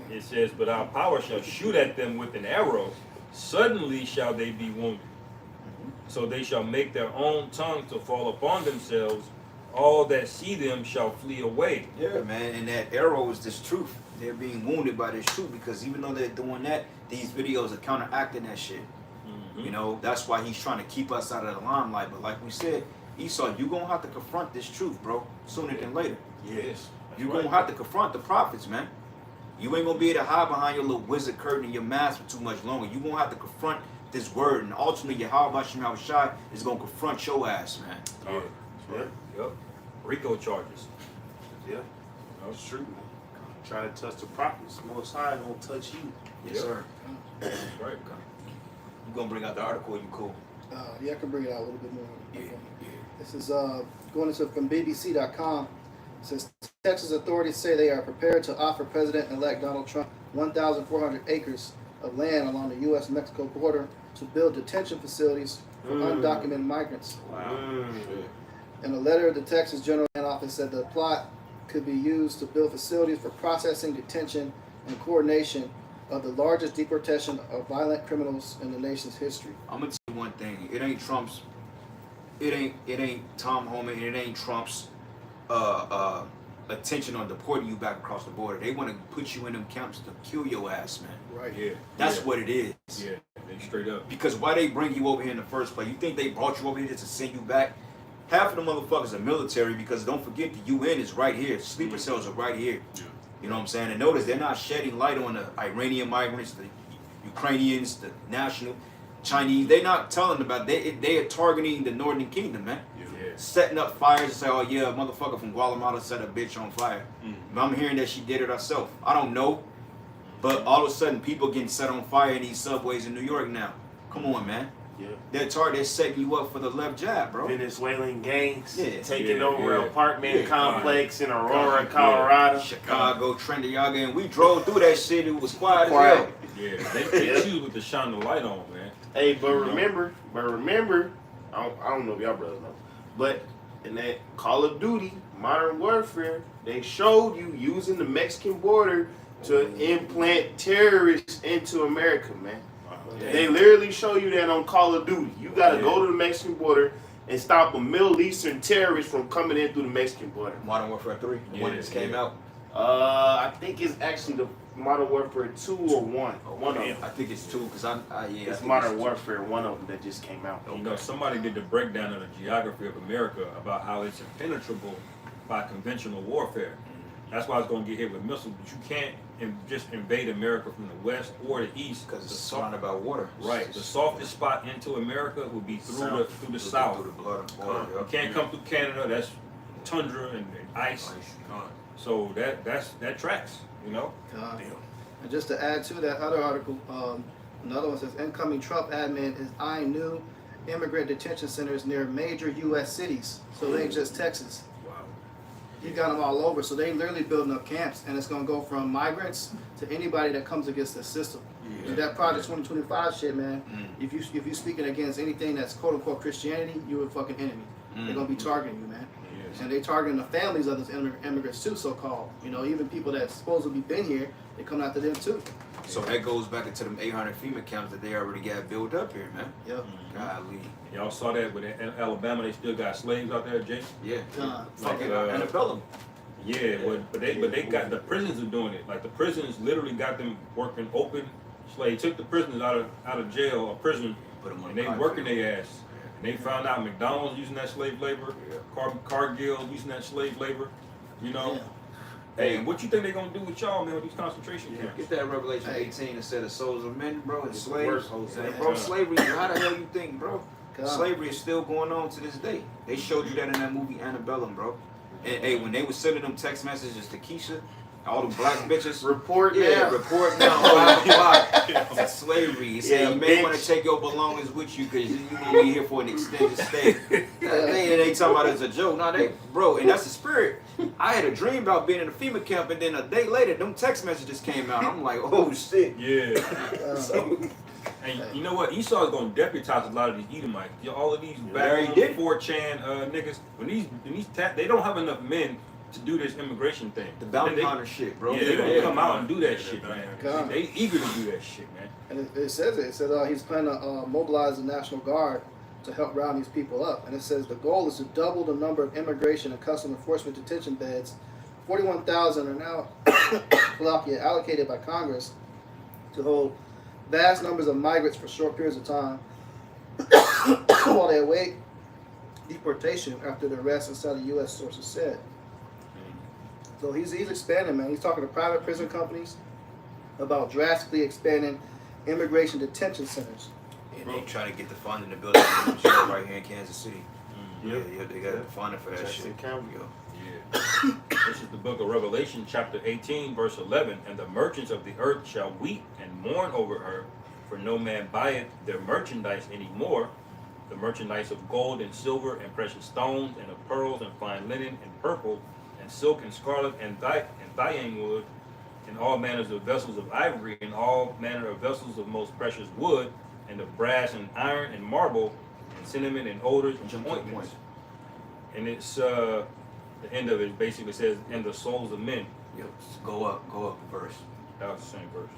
Speaker 4: It says, but our power shall shoot at them with an arrow. Suddenly shall they be wounded. So they shall make their own tongue to fall upon themselves. All that see them shall flee away.
Speaker 6: Yeah, man, and that arrow is this truth. They're being wounded by this truth because even though they're doing that, these videos are counteracting that shit.
Speaker 4: Mm-hmm.
Speaker 6: You know, that's why he's trying to keep us out of the limelight. But like we said, Esau, you're going to have to confront this truth, bro, sooner than later.
Speaker 4: Yes.
Speaker 6: You're going to have to confront the prophets, man. You ain't going to be able to hide behind your little wizard curtain and your mask for too much longer. You're going to have to confront this word. And ultimately, Yahweh Shem Yahushai is going to confront your ass, man.
Speaker 4: Yeah. Yep. RICO charges.
Speaker 5: Yeah, that's true, man. Try to touch the prophets, Most High won't touch you.
Speaker 6: Yes, sir.
Speaker 4: That's right.
Speaker 6: You going to bring out the article, you cool?
Speaker 3: Yeah, I can bring it out a little bit more.
Speaker 6: Yeah.
Speaker 3: This is going into from BBC.com. It says Texas authorities say they are prepared to offer President-elect Donald Trump 1,400 acres of land along the U.S.-Mexico border to build detention facilities for undocumented migrants.
Speaker 5: Wow.
Speaker 3: In a letter, the Texas General Land Office said the plot could be used to build facilities for processing, detention, and coordination of the largest deportation of violent criminals in the nation's history.
Speaker 6: I'm gonna tell you one thing. It ain't Trump's. It ain't Tom Homan. It ain't Trump's attention on deporting you back across the border. They want to put you in them camps to kill your ass, man.
Speaker 3: Right.
Speaker 4: Yeah.
Speaker 6: That's
Speaker 4: yeah.
Speaker 6: what it is.
Speaker 4: Yeah. They straight up.
Speaker 6: Because why they bring you over here in the first place? You think they brought you over here just to send you back? Half of the motherfuckers are military because don't forget the UN is right here. Sleeper cells are right here.
Speaker 4: Yeah.
Speaker 6: You know what I'm saying? And notice they're not shedding light on the Iranian migrants, the Ukrainians, the national Chinese. They're not telling about they are targeting the Northern Kingdom, man.
Speaker 4: Yeah.
Speaker 6: Setting up fires and say, oh yeah, a motherfucker from Guatemala set a bitch on fire. But I'm hearing that she did it herself. I don't know. But all of a sudden people getting set on fire in these subways in New York now. Come on, man.
Speaker 5: Yeah.
Speaker 6: They're setting you up for the left jab, bro.
Speaker 5: Venezuelan gangs taking
Speaker 6: Yeah,
Speaker 5: over an apartment
Speaker 6: Yeah.
Speaker 5: complex in Aurora, Colorado.
Speaker 6: Chicago, Trendiaga, and we drove through that shit. It was quiet as
Speaker 5: Quiet.
Speaker 6: hell.
Speaker 4: Yeah. They choose what to shine the light on, man.
Speaker 5: Hey, but remember, I don't know if y'all brothers know, but in that Call of Duty Modern Warfare, they showed you using the Mexican border to implant terrorists into America, man. They literally show you that on Call of Duty. You gotta go to the Mexican border and stop a Middle Eastern terrorist from coming in through the Mexican border.
Speaker 6: Modern Warfare 3, the one that just came out.
Speaker 5: I think it's actually the Modern Warfare 2 or 1. One of them.
Speaker 6: I think it's 2 because
Speaker 5: It's Modern Warfare, one of them that just came out.
Speaker 4: You know, somebody did the breakdown of the geography of America about how it's impenetrable by conventional warfare. That's why it's going to get hit with missiles, but you can't just invade America from the west or the east
Speaker 6: because it's surrounded by water.
Speaker 4: Right. The softest spot into America would be through the south.
Speaker 6: Through the blood.
Speaker 4: You can't come through Canada. That's tundra and ice. So that tracks. You know.
Speaker 3: And just to add to that other article, another one says incoming Trump admin is eyeing new immigrant detention centers near major U.S. cities. So it ain't just Texas. You got them all over, so they literally building up camps, and it's gonna go from migrants to anybody that comes against the system. And that Project 2025 shit, man. If you speaking against anything that's quote unquote Christianity, you're a fucking enemy. They're gonna be targeting you, man. And they targeting the families of those immigrants too, so called. You know, even people that supposedly been here, they come after them too.
Speaker 6: So that goes back into them 800 FEMA camps that they already got built up here, man.
Speaker 3: Yep.
Speaker 6: Golly.
Speaker 4: Y'all saw that with Alabama. They still got slaves out there, Jay.
Speaker 6: Yeah.
Speaker 3: Fucking
Speaker 6: antebellum.
Speaker 4: Yeah, but they got the prisons are doing it. Like the prisons literally got them working open slave. Took the prisoners out of jail or prison, and they working their ass. And they found out McDonald's using that slave labor, Cargill using that slave labor. You know.
Speaker 3: Yeah.
Speaker 4: Hey, and what you think they gonna do with y'all, man, with these concentration camps?
Speaker 6: Get that Revelation 18 instead of souls of men, bro, and slaves.
Speaker 3: Worse,
Speaker 6: Bro, slavery, how the hell you think, bro?
Speaker 3: God.
Speaker 6: Slavery is still going on to this day. They showed you that in that movie Antebellum, bro. And hey, when they was sending them text messages to Keisha, all them black bitches,
Speaker 5: Report
Speaker 6: yeah,
Speaker 5: now.
Speaker 6: report now. That's slavery. He said
Speaker 5: Yeah,
Speaker 6: you may want
Speaker 5: bitch.
Speaker 6: to take your belongings with you because you're gonna be here for an extended stay. They talking about it as a joke. No, bro, and that's the spirit. I had a dream about being in a FEMA camp, and then a day later, them text messages came out. I'm like, oh shit.
Speaker 4: Yeah.
Speaker 6: So,
Speaker 4: And you know what? Esau is going to deputize a lot of these Edomites. All of these
Speaker 6: Yeah, he
Speaker 4: back
Speaker 6: did.
Speaker 4: 4chan niggas. When these they don't have enough men to do this immigration thing.
Speaker 6: the bounty
Speaker 4: They-
Speaker 6: hunter shit, bro.
Speaker 4: Yeah, they gonna
Speaker 6: Yeah.
Speaker 4: come out and do that
Speaker 2: Yeah,
Speaker 4: shit, man.
Speaker 3: God.
Speaker 4: They eager to do that shit, man.
Speaker 3: And it says it. It said he's planning to mobilize the National Guard to help round these people up. And it says the goal is to double the number of immigration and custom enforcement detention beds. 41,000 are now allocated by Congress to hold vast numbers of migrants for short periods of time while they await deportation after their arrest, inside the U.S. sources said. So he's expanding, man. He's talking to private prison companies about drastically expanding immigration detention centers.
Speaker 6: And they trying to get the funding to build a jail right here in Kansas City. Yeah, they got the funding for that
Speaker 5: Jackson
Speaker 6: shit.
Speaker 5: County.
Speaker 6: Yeah.
Speaker 4: Yeah. This is the book of Revelation, chapter 18, verse 11. And the merchants of the earth shall weep and mourn over her, for no man buyeth their merchandise any more. The merchandise of gold and silver and precious stones and of pearls and fine linen and purple and silk and scarlet and thyine wood and all manners of vessels of ivory and all manner of vessels of most precious wood and of brass and iron and marble and cinnamon and odors and
Speaker 6: Jump to the point.
Speaker 4: ointments. And it's the end of it basically says, and the souls of men.
Speaker 6: Yo, go up a verse.
Speaker 4: That was the same verse.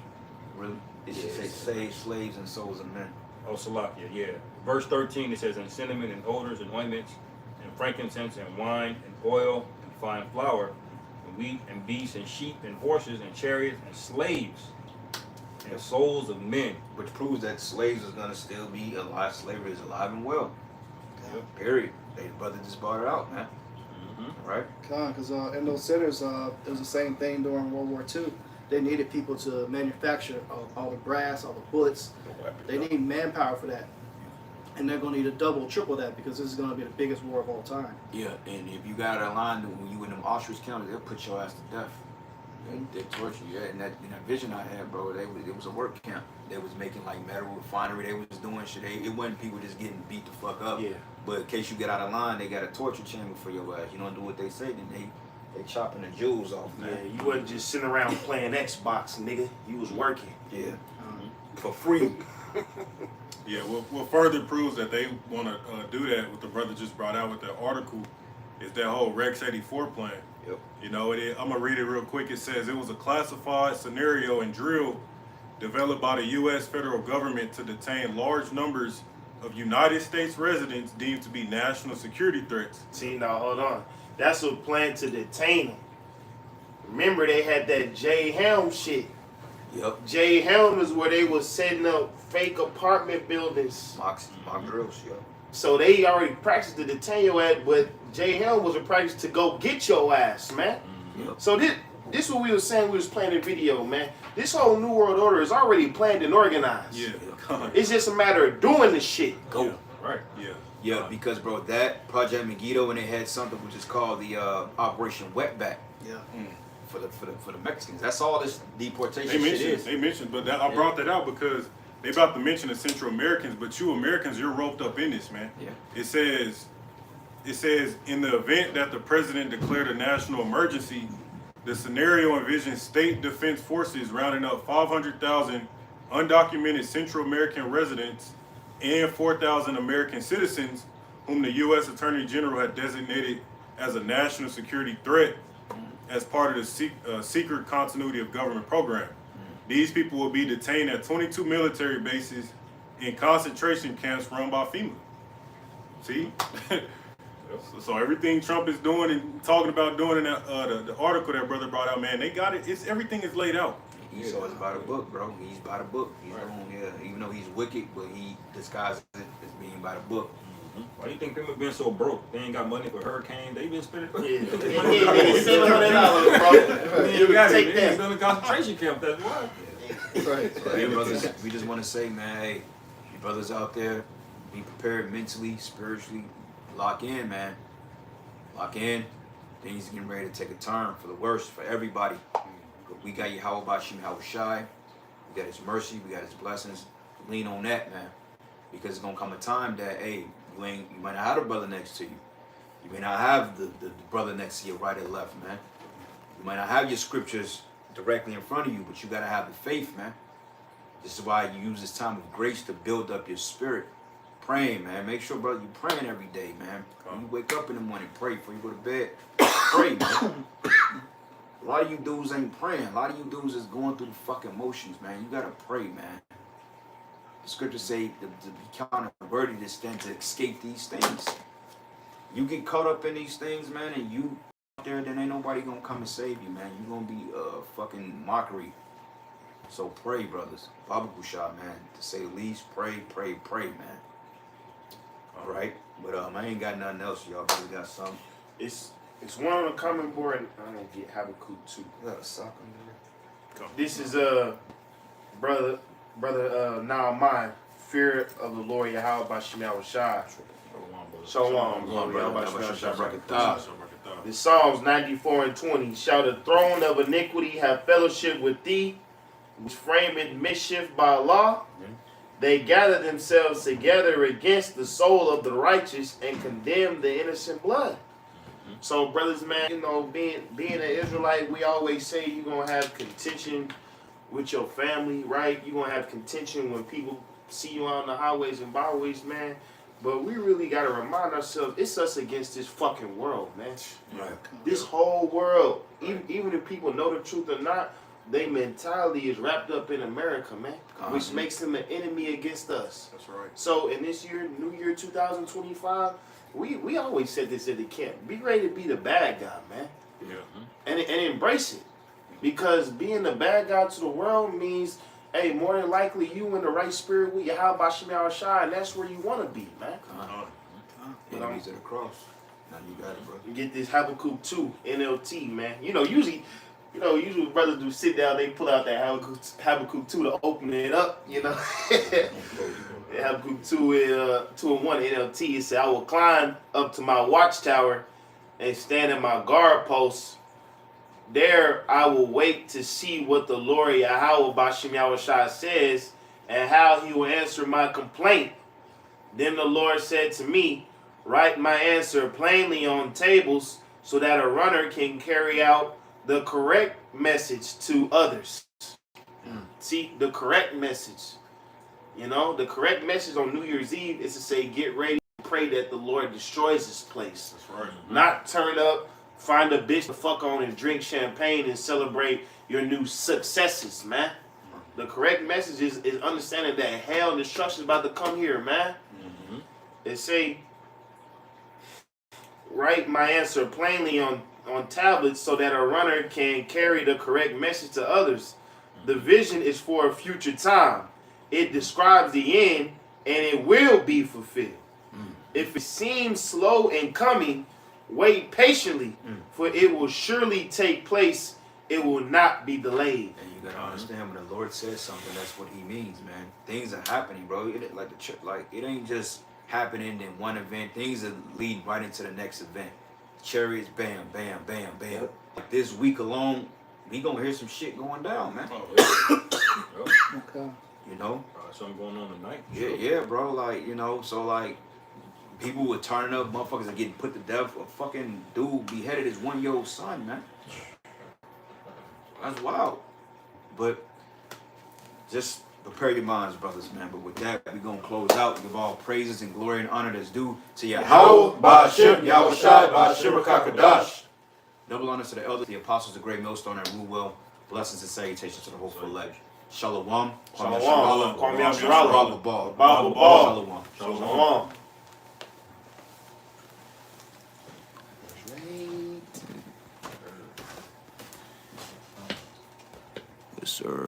Speaker 6: Really? It should say save slaves and souls of men.
Speaker 4: Oh, Salakia, yeah. Verse 13, it says, and cinnamon and odors and ointments and frankincense and wine and oil and fine flour and wheat and beasts and sheep and horses and chariots and slaves and souls of men.
Speaker 6: Which proves that slaves is gonna still be alive. Slavery is alive and well.
Speaker 4: Yep.
Speaker 6: Period. They brother just bought it out, man.
Speaker 4: Mm-hmm.
Speaker 6: Right?
Speaker 3: Because in those centers, it was the same thing during World War II. They needed people to manufacture all the brass, all the bullets. They need manpower for that. And they're going to need to double, triple that because this is going to be the biggest war of all time.
Speaker 6: Yeah, and if you got a line when you in them Auschwitz counties, they'll put your ass to death. They torture you. Yeah, and that vision I had, bro, it was a work camp. They was making like metal refinery. They was doing shit. It wasn't people just getting beat the fuck up.
Speaker 5: Yeah.
Speaker 6: But in case you get out of line, they got a torture chamber for your ass. You don't do what they say, then they chopping the jewels off, man.
Speaker 5: Yeah, you wasn't just sitting around playing Xbox, nigga. You was working.
Speaker 6: Yeah. For free.
Speaker 2: Yeah, what further proves that they want to do that, what the brother just brought out with that article, is that whole Rex 84 plan.
Speaker 6: Yep.
Speaker 2: You know, I'm going to read it real quick. It says, it was a classified scenario and drill developed by the U.S. federal government to detain large numbers of United States residents deemed to be national security threats.
Speaker 5: See, now hold on. That's a plan to detain them. Remember, they had that J. Helm shit.
Speaker 6: Yep.
Speaker 5: J. Helm is where they was setting up fake apartment buildings.
Speaker 6: Mock drills, yo.
Speaker 5: So they already practiced to detain your ass, but J. Helm was a practice to go get your ass, man.
Speaker 6: Yep.
Speaker 5: So this what we was saying, we was playing the video, man. This whole New World Order is already planned and organized.
Speaker 2: Yeah.
Speaker 5: It's just a matter of doing the shit.
Speaker 6: Go.
Speaker 2: Yeah. Right. Yeah.
Speaker 6: Yeah, because bro, that Project Megiddo, and they had something which is called the Operation Wetback.
Speaker 3: Yeah.
Speaker 6: For the Mexicans. That's all this deportation
Speaker 2: They
Speaker 6: shit is.
Speaker 2: mentioned, but I brought that out because they about to mention the Central Americans, but you Americans, you're roped up in this, man.
Speaker 6: Yeah.
Speaker 2: It says in the event that the president declared a national emergency, the scenario envisions state defense forces rounding up 500,000 undocumented Central American residents and 4,000 American citizens whom the U.S. Attorney General had designated as a national security threat as part of the secret continuity of government program. These people will be detained at 22 military bases in concentration camps run by FEMA. See? So everything Trump is doing and talking about doing in that, the article that brother brought out, man, they got it. Everything is laid out.
Speaker 6: Esau is by the book, bro. He's by the book. He's on here, even though he's wicked, but he disguises it as being by the book.
Speaker 4: Why do you think people been so broke? They ain't got money for hurricane. They been spending
Speaker 5: Yeah.
Speaker 4: $700,
Speaker 5: bro.
Speaker 4: You got
Speaker 5: Take
Speaker 4: it.
Speaker 5: that.
Speaker 4: They ain't building concentration camp. That's why.
Speaker 3: Right.
Speaker 6: So, hey, brothers, we just want to say, man, hey, you brothers out there, Be prepared mentally, spiritually. Lock in, man. Lock in. Things getting ready to take a turn for the worse for everybody. But we got Yahweh Bashim Yahushai. We got his mercy. We got his blessings. Lean on that, man. Because it's going to come a time that, hey, you might not have a brother next to you. You may not have the brother next to you right or left, man. You might not have your scriptures directly in front of you, but you got to have the faith, man. This is why you use this time of grace to build up your spirit. Praying, man. Make sure, brother, you're praying every day, man. When you wake up in the morning, pray before you go to bed. Pray, man. A lot of you dudes ain't praying. A lot of you dudes is going through the fucking motions, man. You gotta pray, man. The scriptures say to be counted worthy to stand to escape these things. You get caught up in these things, man, and you out there, then ain't nobody gonna come and save you, man. You gonna be fucking mockery. So pray, brothers. Baba Kusha, man. To say the least, pray, man. All right, but I ain't got nothing else, y'all. But we got something.
Speaker 5: It's one on the common board. And I'm gonna get Habakkuk 2.
Speaker 6: You got a sock on there.
Speaker 5: This is brother Naaman, fear of the Lord Yahweh Bashim Yahushai. Shalom, This Psalms 94:20. Shall the throne of iniquity have fellowship with thee, which frameth mischief by law? They gather themselves together against the soul of the righteous and condemn the innocent blood. So, brothers, man, you know, being an Israelite, we always say you're going to have contention with your family, right? You're going to have contention when people see you on the highways and byways, man. But we really got to remind ourselves, it's us against this fucking world, man.
Speaker 6: Right.
Speaker 5: This whole world, even if people know the truth or not, their mentality is wrapped up in America, man, which makes them an enemy against us.
Speaker 2: That's right.
Speaker 5: So in this year, New Year 2025, we always said this at the camp. Be ready to be the bad guy, man.
Speaker 2: Yeah.
Speaker 5: And embrace it. Because being the bad guy to the world means, hey, more than likely you in the right spirit with Yahweh Bashim Yahushai, and that's where you want to be, man.
Speaker 6: Enemies at the cross. Now you got it, bro.
Speaker 5: You get this Habakkuk 2 NLT, man. Usually when brothers do sit down, they pull out that Habakkuk 2 to open it up, you know. Habakkuk 2 and 1 NLT, it said, I will climb up to my watchtower and stand at my guard post. There I will wait to see what the Lord Yahweh Bashim Yahushai says and how he will answer my complaint. Then the Lord said to me, write my answer plainly on tables so that a runner can carry out the correct message to others. See, the correct message. You know, the correct message on New Year's Eve is to say, get ready to pray that the Lord destroys this place.
Speaker 2: That's right.
Speaker 5: Not turn up, find a bitch to fuck on and drink champagne and celebrate your new successes, man. The correct message is understanding that hell and destruction is about to come here, man. They say, write my answer plainly on tablets so that a runner can carry the correct message to others. The vision is for a future time. It describes the end and it will be fulfilled. If it seems slow in coming, wait patiently, for it will surely take place. It will not be delayed.
Speaker 6: And you gotta understand when the Lord says something, that's what he means, man. Things are happening, bro. It ain't just happening in one event. Things that lead right into the next event. Chariots, bam, bam, bam, bam. Like this week alone, we gonna hear some shit going down, man.
Speaker 3: Okay.
Speaker 6: You know?
Speaker 4: Something going on tonight.
Speaker 6: Yeah, bro. Like, you know, so like people were turning up, motherfuckers are getting put to death. A fucking dude beheaded his 1-year-old son, man. That's wild. But just prepare your minds, brothers, man. But with that, we're going to close out. Give all praises and glory and honor that's due to Yahweh, Ba'ashem, Yahushai, Ba'ashem, Rakakadash. Double honors to the elders, the apostles, the great millstone, and rule well. Blessings and salutations to the hopeful elect. Shalom.
Speaker 5: Shalom.
Speaker 6: Kwame
Speaker 5: Shalom.
Speaker 6: Shalom. Ball.
Speaker 5: Shalom.
Speaker 6: Shalom.
Speaker 5: Shalom.
Speaker 6: Yes, sir.